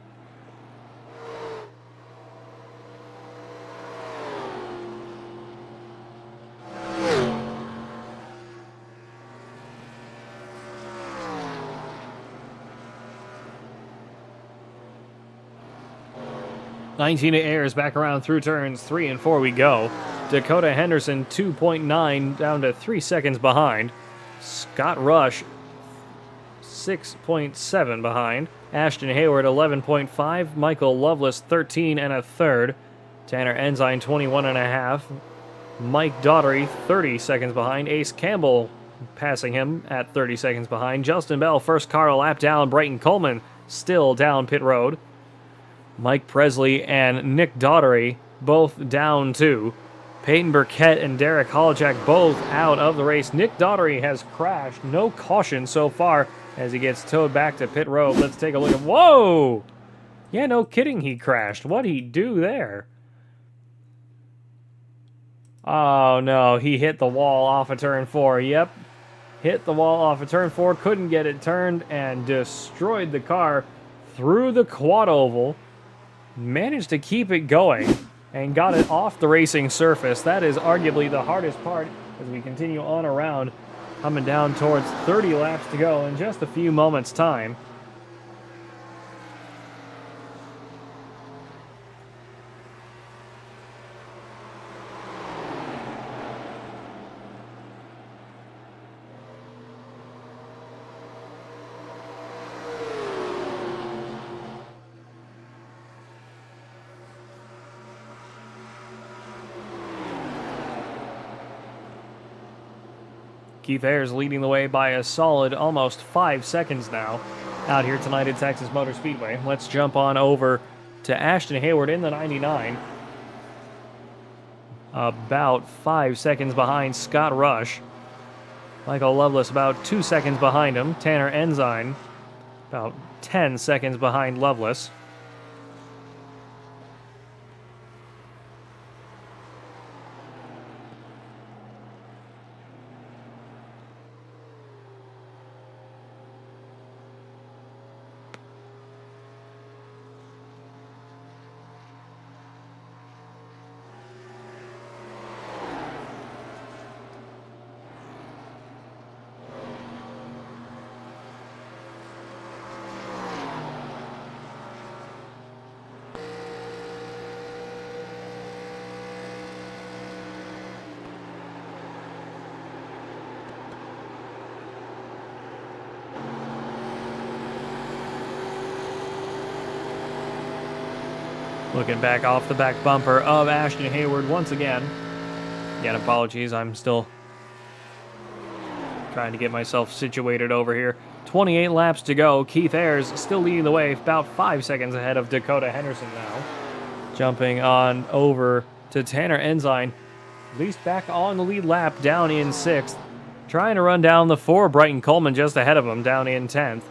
Nineteen Ayers back around through turns 3 and 4 we go. Dakota Henderson 2.9 down to 3 seconds behind. Scott Rush 6.7 behind. Ashton Hayward 11.5. Michael Loveless 13 and a third. Tanner Ensign 21 and a half. Mike Daugherty 30 seconds behind. Ace Campbell passing him at 30 seconds behind. Justin Bell first car a lap down. Brenton Coleman still down pit road. Mike Presley and Nick Daugherty both down too. Peyton Burkett and Derek Holacek both out of the race. Nick Daugherty has crashed. No caution so far as he gets towed back to pit road. Let's take a look at... Whoa! Yeah, no kidding he crashed. What'd he do there? Oh, no. He hit the wall off of turn 4. Yep. Hit the wall off of turn 4. Couldn't get it turned and destroyed the car through the quad oval. Managed to keep it going and got it off the racing surface. That is arguably the hardest part as we continue on around, coming down towards 30 laps to go in just a few moments' time. Keith Ayers leading the way by a solid almost 5 seconds now out here tonight at Texas Motor Speedway. Let's jump on over to Ashton Hayward in the 99. About 5 seconds behind Scott Rush. Michael Loveless about 2 seconds behind him. Tanner Ensign about 10 seconds behind Loveless. Looking back off the back bumper of Ashton Hayward once again. Again, apologies, I'm still trying to get myself situated over here. 28 laps to go. Keith Ayers still leading the way, about 5 seconds ahead of Dakota Henderson now. Jumping on over to Tanner Ensign, at least back on the lead lap, down in 6th. Trying to run down the 4, Brenton Coleman just ahead of him, down in 10th.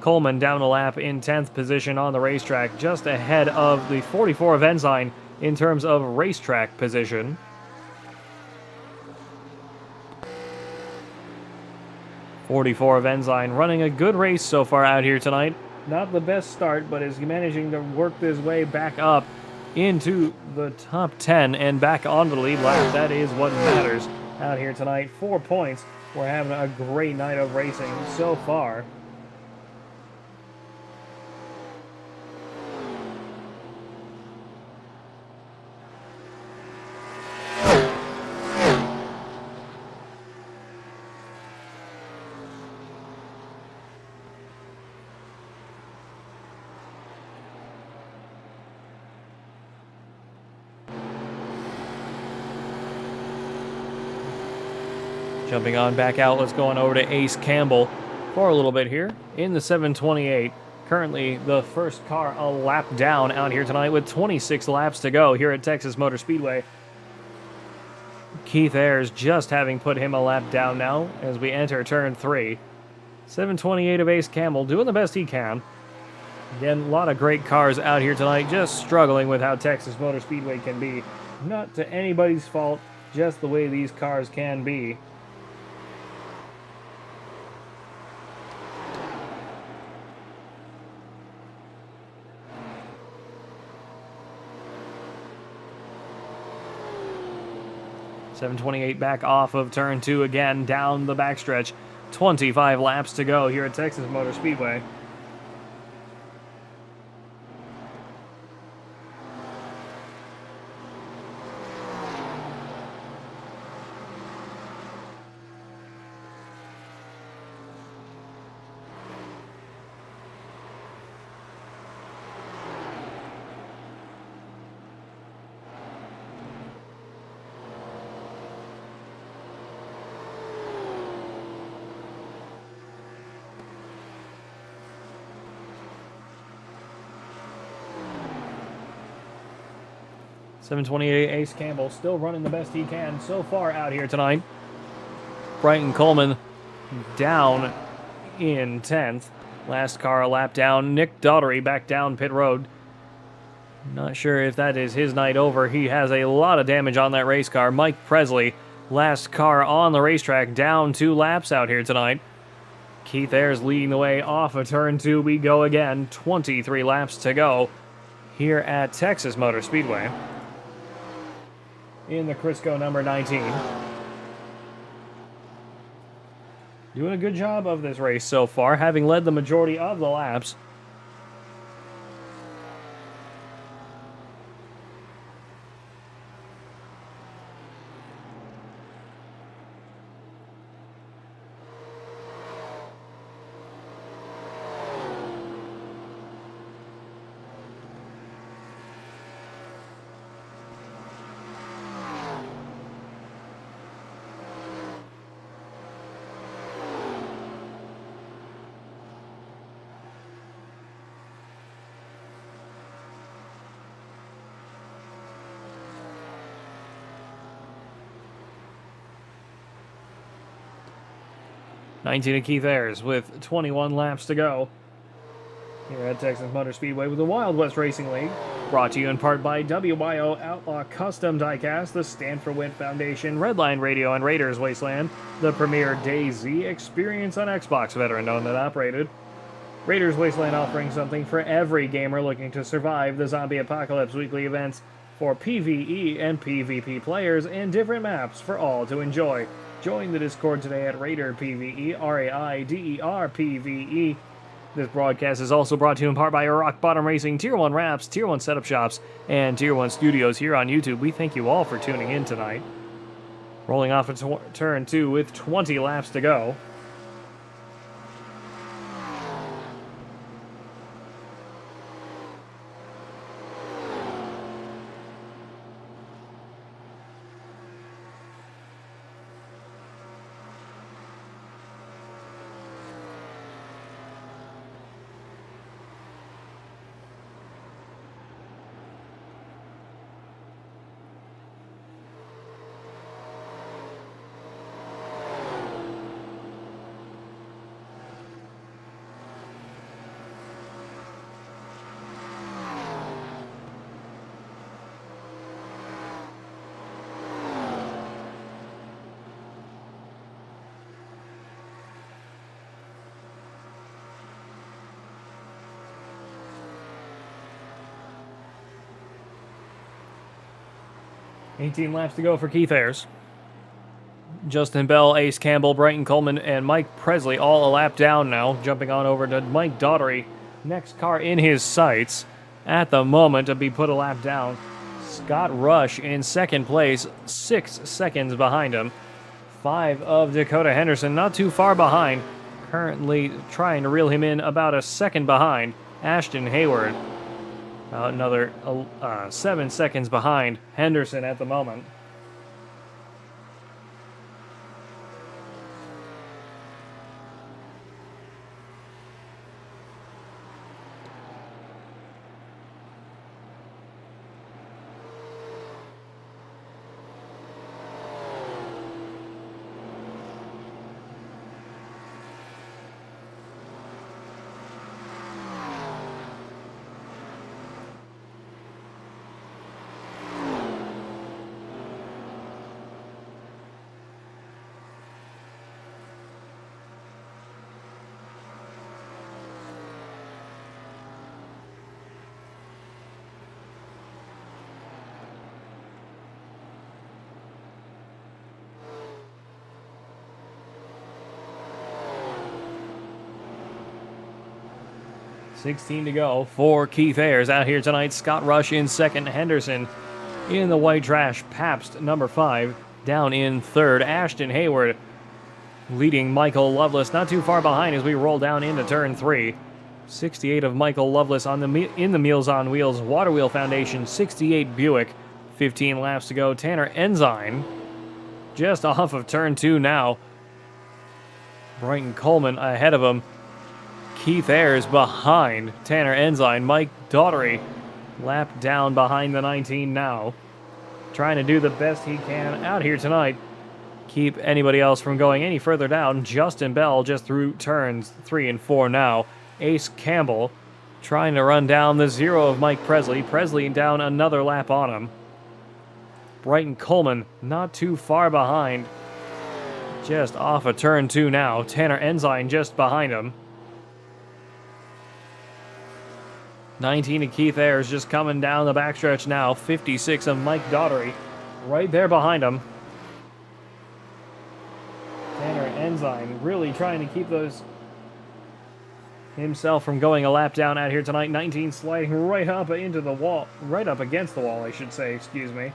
Coleman down a lap in 10th position on the racetrack, just ahead of the 44 of Ensign in terms of racetrack position. .44 of Ensign running a good race so far out here tonight. Not the best start, but is managing to work his way back up into the top 10 and back onto the lead lap. That is what matters out here tonight. 4 points. We're having a great night of racing so far. Jumping on back out, let's go on over to Ace Campbell for a little bit here in the 728. Currently the first car a lap down out here tonight with 26 laps to go here at Texas Motor Speedway. Keith Ayers just having put him a lap down now as we enter turn 3. 728 of Ace Campbell doing the best he can. Again, a lot of great cars out here tonight, just struggling with how Texas Motor Speedway can be. Not to anybody's fault, just the way these cars can be. .728 back off of turn 2 again, down the backstretch. 25 laps to go here at Texas Motor Speedway. .728 Ace Campbell still running the best he can so far out here tonight. Brighton Coleman down in 10th. Last car a lap down. Nick Daughtery back down pit road. Not sure if that is his night over. He has a lot of damage on that race car. Mike Presley, last car on the racetrack, down 2 laps out here tonight. Keith Ayers leading the way off of turn 2. We go again. 23 laps to go here at Texas Motor Speedway. In the Crisco number 19. Doing a good job of this race so far, having led the majority of the laps. .19 of Keith Ayers with 21 laps to go here at Texas Motor Speedway with the Wild West Racing League. Brought to you in part by WYO Outlaw Custom Diecast, the Stanford Witt Foundation, Redline Radio, and Raiders Wasteland, the premier DayZ experience on Xbox, veteran-owned and operated. Raiders Wasteland offering something for every gamer looking to survive the zombie apocalypse. Weekly events for PvE and PvP players and different maps for all to enjoy. Join the Discord today at Raider PvE, RAIDER PvE. This broadcast is also brought to you in part by Rock Bottom Racing, Tier 1 Wraps, Tier 1 Setup Shops, and Tier 1 Studios here on YouTube. We thank you all for tuning in tonight. Rolling off at turn 2 with 20 laps to go. .18 laps to go for Keith Ayers. Justin Bell, Ace Campbell, Brighton Coleman, and Mike Presley all a lap down now. Jumping on over to Mike Daughtery. Next car in his sights at the moment to be put a lap down. Scott Rush in second place, 6 seconds behind him. 5 of Dakota Henderson, not too far behind. Currently trying to reel him in about a second behind. Ashton Hayward. Another 7 seconds behind Henderson at the moment. 16 to go for Keith Ayers out here tonight. Scott Rush in second. Henderson in the white trash. Pabst, number 5, down in third. Ashton Hayward leading Michael Loveless not too far behind as we roll down into turn 3. 68 of Michael Loveless in the Meals on Wheels Water Wheel Foundation. 68 Buick. 15 laps to go. Tanner Ensign just off of turn 2 now. Brighton Coleman ahead of him. Keith Ayers behind Tanner Ensign. Mike Daughtery lap down behind the 19 now. Trying to do the best he can out here tonight. Keep anybody else from going any further down. Justin Bell just through turns 3 and 4 now. Ace Campbell trying to run down the 0 of Mike Presley. Presley down another lap on him. Brighton Coleman not too far behind. Just off of turn 2 now. Tanner Ensign just behind him. 19 of Keith Ayers just coming down the backstretch now. 56 of Mike Daughtery right there behind him. Tanner Ensign really trying to keep those himself from going a lap down out here tonight. 19 sliding right up into the wall, right up against the wall, I should say, excuse me.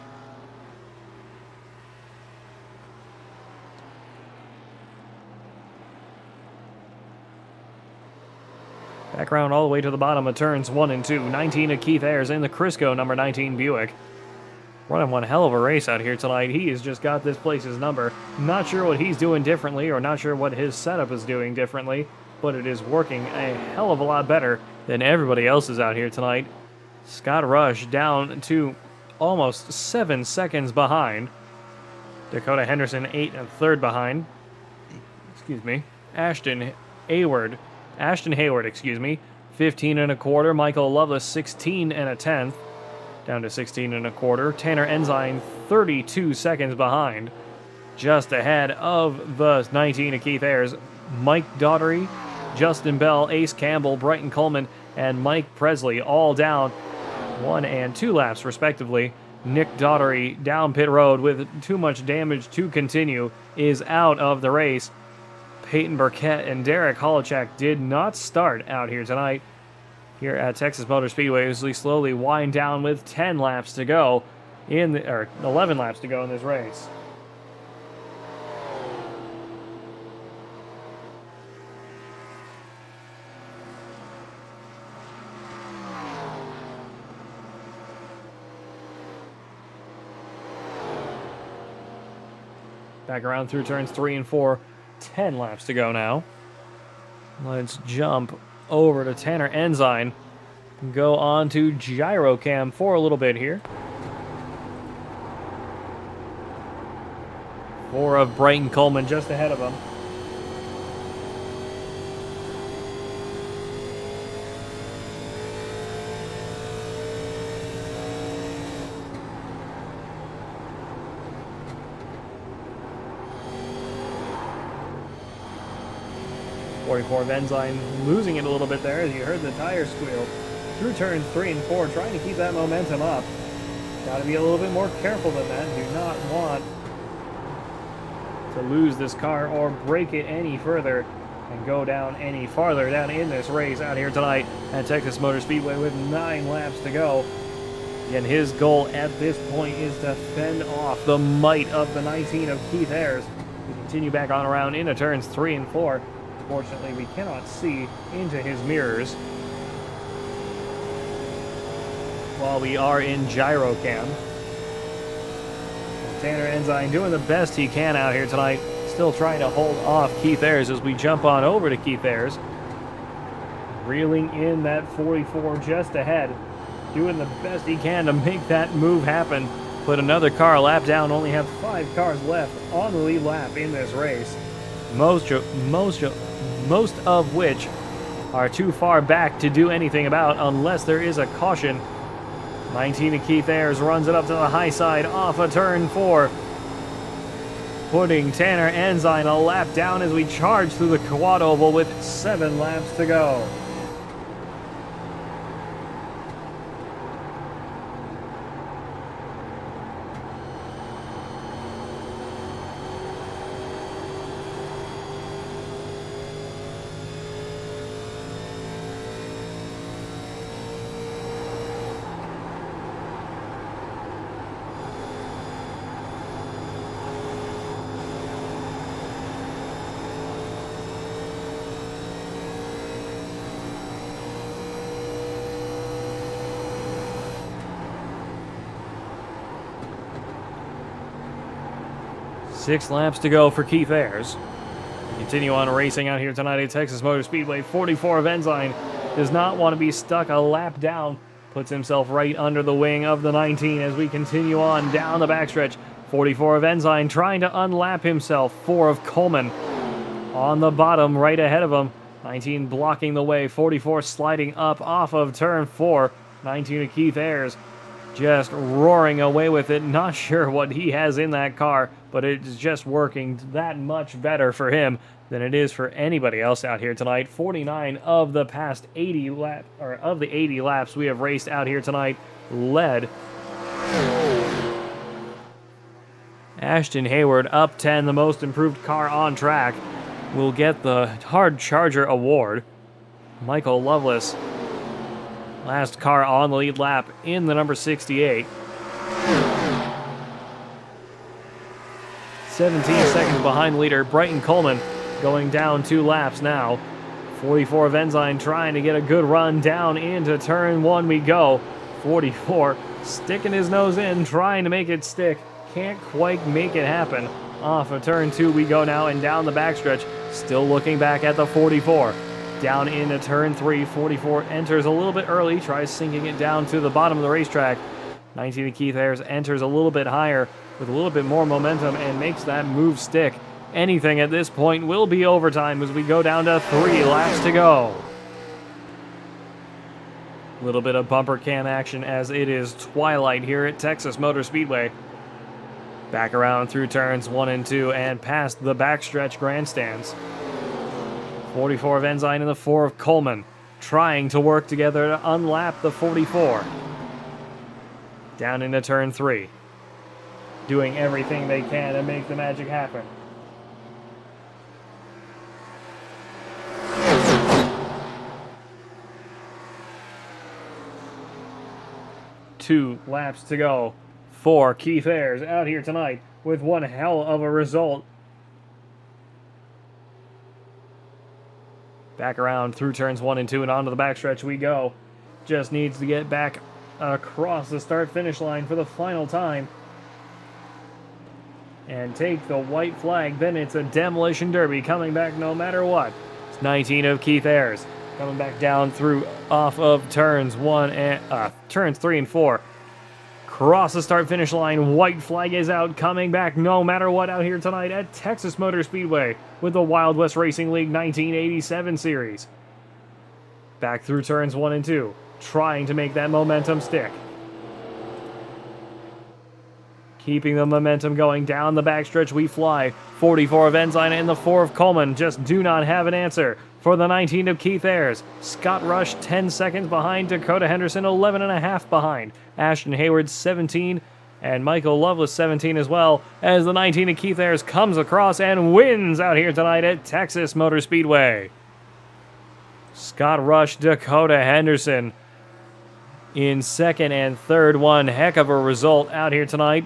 Back around all the way to the bottom of turns 1 and 2. 19 of Keith Ayers in the Crisco number 19 Buick. Running one hell of a race out here tonight. He has just got this place's number. Not sure what he's doing differently or not sure what his setup is doing differently, but it is working a hell of a lot better than everybody else's out here tonight. Scott Rush down to almost 7 seconds behind. Dakota Henderson 8 and 3rd behind. Excuse me. Ashton Hayward, 15 and a quarter. Michael Loveless 16 and a 10th. Down to 16 and a quarter. Tanner Ensign 32 seconds behind. Just ahead of the 19 of Keith Ayers. Mike Daughtery, Justin Bell, Ace Campbell, Brighton Coleman, and Mike Presley all down 1 and 2 laps respectively. Nick Daughtery down pit road with too much damage to continue is out of the race. Peyton Burkett and Derek Holochek did not start out here tonight. Here at Texas Motor Speedway, as we slowly wind down with 10 laps to go or 11 laps to go in this race. Back around through turns 3 and 4. 10 laps to go now. Let's jump over to Tanner Ensign. Go on to Gyrocam for a little bit here. 4 of Brighton Coleman just ahead of him. of Ensign losing it a little bit there as you heard the tire squeal. Through turns 3 and 4, trying to keep that momentum up. Got to be a little bit more careful than that. Do not want to lose this car or break it any further and go down any farther down in this race out here tonight at Texas Motor Speedway with 9 laps to go. Again, his goal at this point is to fend off the might of the 19 of Keith Ayers. We continue back on around into turns 3 and 4. Fortunately, we cannot see into his mirrors while we are in Gyrocam. Tanner Ensign doing the best he can out here tonight. Still trying to hold off Keith Ayers as we jump on over to Keith Ayers. Reeling in that 44 just ahead. Doing the best he can to make that move happen. Put another car a lap down. Only have 5 cars left on the lead lap in this race. Most of which are too far back to do anything about unless there is a caution. 19 of Keith Ayers runs it up to the high side off of turn 4. Putting Tanner Ensign a lap down as we charge through the quad oval with 7 laps to go. 6 laps to go for Keith Ayers. Continue on racing out here tonight at Texas Motor Speedway. 44 of Ensign does not want to be stuck a lap down. Puts himself right under the wing of the 19 as we continue on down the backstretch. 44 of Ensign trying to unlap himself. 4 of Coleman on the bottom right ahead of him. 19 blocking the way. 44 sliding up off of turn 4. 19 of Keith Ayers just roaring away with it. Not sure what he has in that car, but it's just working that much better for him than it is for anybody else out here tonight. 49 of the past 80 of the 80 laps we have raced out here tonight led. Ashton Hayward up 10, the most improved car on track, will get the Hard Charger Award. Michael Loveless, last car on the lead lap in the number 68. 17 seconds behind the leader, Brighton Coleman, going down 2 laps now. 44 of Ensign trying to get a good run down into turn 1 we go. 44 sticking his nose in, trying to make it stick. Can't quite make it happen. Off of turn 2 we go now and down the backstretch. Still looking back at the 44. Down into turn 3, 44 enters a little bit early, tries sinking it down to the bottom of the racetrack. 19 of Keith Ayers enters a little bit higher with a little bit more momentum and makes that move stick. Anything at this point will be overtime as we go down to 3 laps to go. A little bit of bumper cam action as it is twilight here at Texas Motor Speedway. Back around through turns 1 and 2 and past the backstretch grandstands. 44 of Ensign and the 4 of Coleman trying to work together to unlap the 44. Down into turn 3. Doing everything they can to make the magic happen. Two laps to go for Keith Ayers out here tonight with one hell of a result. Back around through turns 1 and 2 and onto the backstretch we go. Just needs to get back across the start-finish line for the final time and take the white flag. Then it's a demolition derby coming back no matter what. It's 19 of Keith Ayers coming back down through off of turns 3 and 4. Cross the start-finish line. White flag is out, coming back no matter what out here tonight at Texas Motor Speedway with the Wild West Racing League 1987 series. Back through turns 1 and 2, trying to make that momentum stick. Keeping the momentum going down the backstretch we fly. 44 of Ensign and the 4 of Coleman just do not have an answer for the 19 of Keith Ayers. Scott Rush 10 seconds behind. Dakota Henderson 11.5 behind. Ashton Hayward 17 and Michael Loveless 17 as well, as the 19 of Keith Ayers comes across and wins out here tonight at Texas Motor Speedway. Scott Rush, Dakota Henderson in second and third. One heck of a result out here tonight.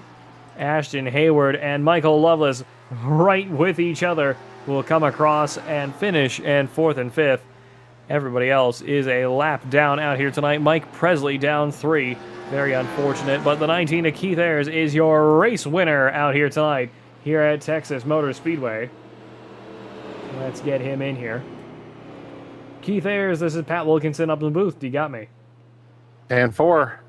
Ashton Hayward and Michael Loveless right with each other will come across and finish in 4th and 5th. Everybody else is a lap down out here tonight. Mike Presley down 3. Very unfortunate, but the 19 of Keith Ayers is your race winner out here tonight here at Texas Motor Speedway. Let's get him in here. Keith Ayers, this is Pat Wilkinson up in the booth. Do you got me? And 4.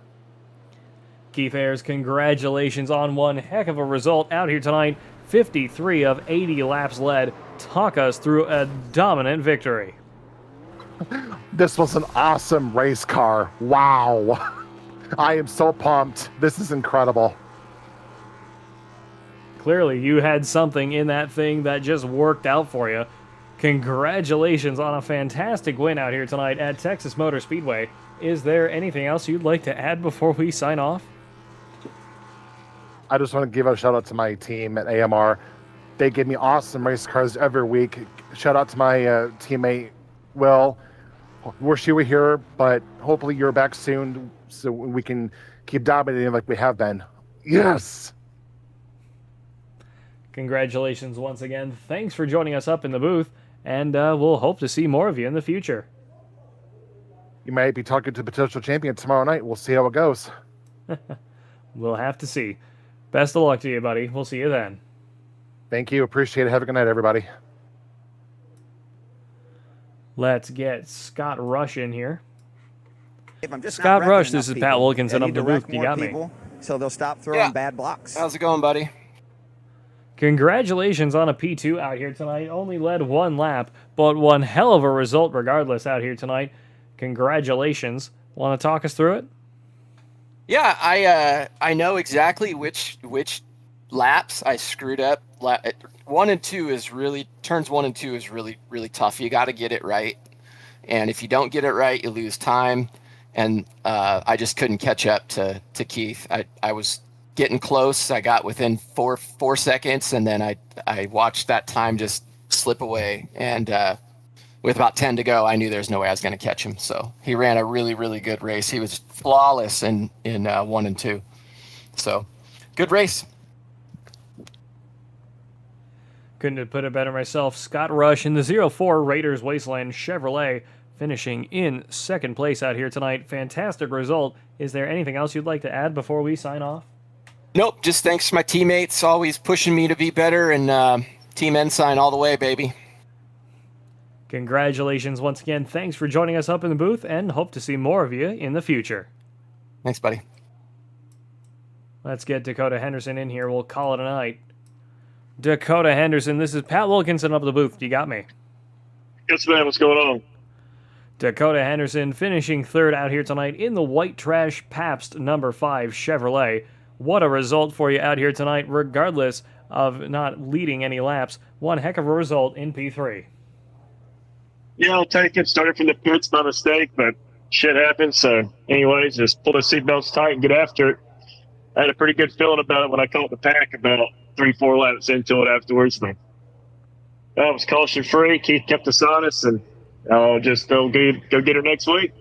Keith Ayers, congratulations on one heck of a result out here tonight. 53 of 80 laps led. Talk us through a dominant victory. This was an awesome race car. Wow. I am so pumped. This is incredible. Clearly, you had something in that thing that just worked out for you. Congratulations on a fantastic win out here tonight at Texas Motor Speedway. Is there anything else you'd like to add before we sign off? I just want to give a shout out to my team at AMR. They give me awesome race cars every week. Shout out to my teammate, Will. Wish you were here, but hopefully you're back soon so we can keep dominating like we have been. Yes! Congratulations once again. Thanks for joining us up in the booth, and we'll hope to see more of you in the future. You might be talking to potential champion tomorrow night. We'll see how it goes. We'll have to see. Best of luck to you, buddy. We'll see you then. Thank you. Appreciate it. Have a good night, everybody. Let's get Scott Rush in here. If I'm just Scott not Rush, wrecking this is enough Pat people, Wilkinson I up need the to roof. wreck You more got me. people So they'll stop throwing bad blocks. How's it going, buddy? Congratulations on a P2 out here tonight. Only led one lap, but one hell of a result regardless out here tonight. Congratulations. Want to talk us through it? Yeah, I know exactly which laps I screwed up. 1 and 2 is really turns 1 and 2 is really tough. You got to get it right, and if you don't get it right, you lose time. And I just couldn't catch up to Keith. I was getting close. I got within four seconds, and then I watched that time just slip away. And with about 10 to go, I knew there's no way I was going to catch him. So he ran a really good race. He was flawless in 1 and 2. So good race. Couldn't have put it better myself. Scott Rush in the 04 Raiders Wasteland Chevrolet, finishing in second place out here tonight. Fantastic result. Is there anything else you'd like to add before we sign off? Nope, just thanks to my teammates, always pushing me to be better, and Team Ensign all the way, baby. Congratulations once again. Thanks for joining us up in the booth, and hope to see more of you in the future. Thanks, buddy. Let's get Dakota Henderson in here. We'll call it a night. Dakota Henderson, this is Pat Wilkinson up the booth. You got me? Yes, man. What's going on? Dakota Henderson finishing third out here tonight in the white trash Pabst number 5 Chevrolet. What a result for you out here tonight, regardless of not leading any laps. One heck of a result in P3. Yeah, I'll take it. Started from the pits by mistake, but shit happens. So, anyways, just pull the seatbelts tight and get after it. I had a pretty good feeling about it when I caught the pack about 3-4 laps into it afterwards. But I was caution free. Keith kept us honest, and I'll just go get her next week.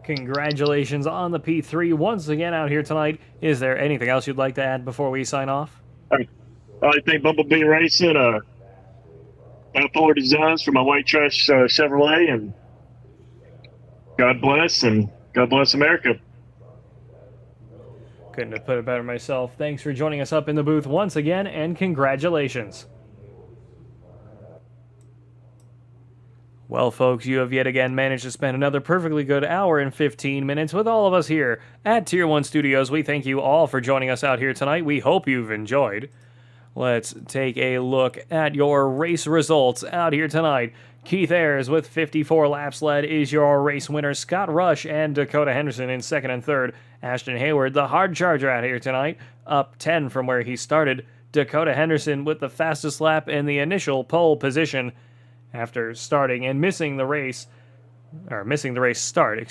Congratulations on the P3 once again out here tonight. Is there anything else you'd like to add before we sign off? I think Bumblebee Racing, bipolar designs for my white trash Chevrolet, and God bless America. Couldn't have put it better myself. Thanks for joining us up in the booth once again, and congratulations. Well, folks, you have yet again managed to spend another perfectly good hour and 15 minutes with all of us here at Tier 1 Studios. We thank you all for joining us out here tonight. We hope you've enjoyed. Let's take a look at your race results out here tonight. Keith Ayers with 54 laps led is your race winner. Scott Rush and Dakota Henderson in second and third. Ashton Hayward, the hard charger out here tonight, up 10 from where he started. Dakota Henderson with the fastest lap in the initial pole position after starting and missing the race start,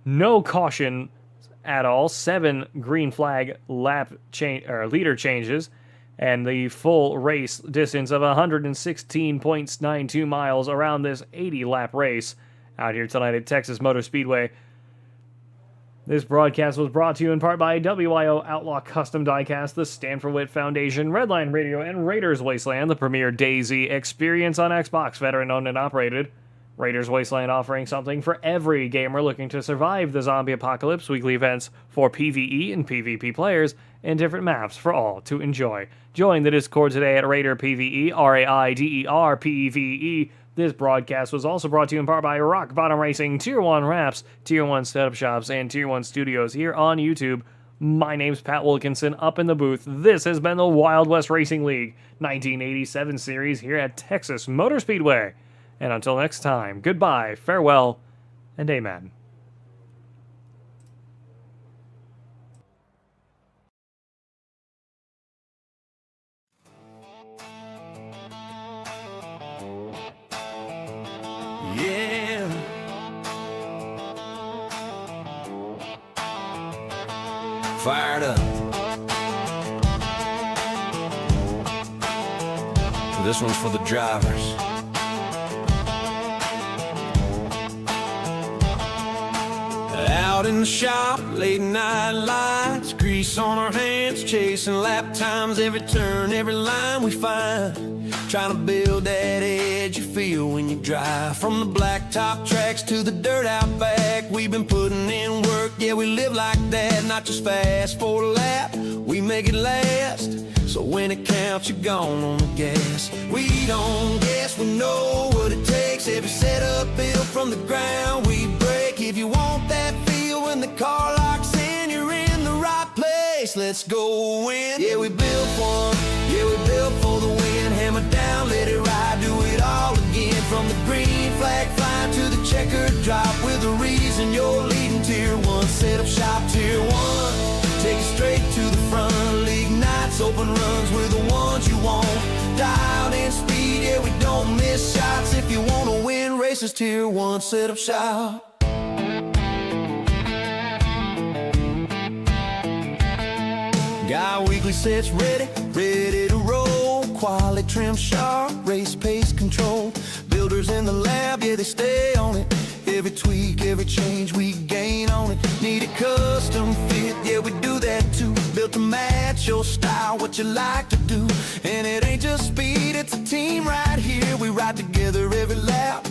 No caution at all. 7 green flag leader changes, and the full race distance of 116.92 miles around this 80-lap race out here tonight at Texas Motor Speedway. This broadcast was brought to you in part by WIO Outlaw Custom Diecast, the Stanford Witt Foundation, Redline Radio, and Raiders Wasteland, the premier DayZ experience on Xbox, veteran-owned and operated. Raiders Wasteland offering something for every gamer looking to survive the zombie apocalypse, weekly events for PvE and PvP players, and different maps for all to enjoy. Join the Discord today at Raider PvE, RAIDER PvE. This broadcast was also brought to you in part by Rock Bottom Racing, Tier 1 Wraps, Tier 1 Setup Shops, and Tier 1 Studios here on YouTube. My name's Pat Wilkinson, up in the booth. This has been the Wild West Racing League 1987 series here at Texas Motor Speedway. And until next time, goodbye, farewell, and amen. Yeah. Fired up. This one's for the drivers. Out in the shop, late night lights, grease on our hands, chasing lap times, every turn, every line we find. Trying to build that edge you feel when you drive. From the blacktop tracks to the dirt out back, we've been putting in work. Yeah, we live like that, not just fast for a lap. We make it last, so when it counts, you're gone on the gas. We don't guess, we know what it takes. Every setup built from the ground, we break. If you want that feel when the car locks in, you're in the right place. Let's go win. Yeah, we built one. Yeah, we built for the win. Hammer down, let it ride, do it all again. From the green flag flying to the checkered drop, with a reason you're leading tier one. Set up shop tier one. Take it straight to the front. League nights, open runs with the ones you want. Dialed in speed, yeah, we don't miss shots. If you want to win races, tier one, set up shop. Got weekly sets ready, ready to roll. Quality trim sharp, race pace control. Builders in the lab, yeah, they stay on it. Every tweak, every change, we gain on it. Need a custom fit, yeah, we do that too. Built to match your style, what you like to do. And it ain't just speed, it's a team right here. We ride together every lap,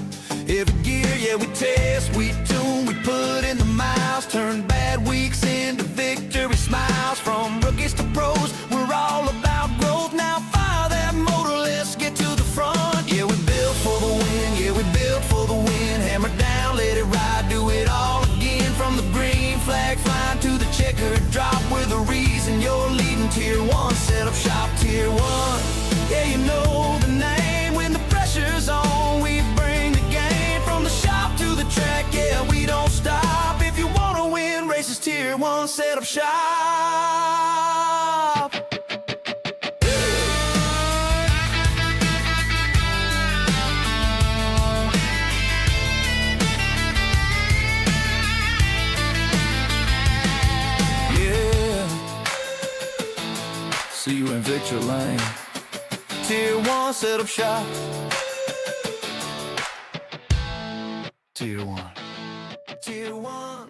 every gear, yeah, we test, we tune, we put in the miles. Turn bad weeks into victory smiles. From rookies to pros, we're all about growth. Now fire that motor, let's get to the front. Yeah, we built for the win, yeah, we built for the win. Hammer down, let it ride, do it all again. From the green flag flying to the checkered drop, with a reason you're leading tier one. Set up shop tier one. Yeah, you know the name. When the pressure's on, we bring the game. From the shop to the track, yeah, we don't stop. If you wanna win races, tier one, set up shop. See you in Victory Lane. Tier one, set up shop. Tier one. Tier one.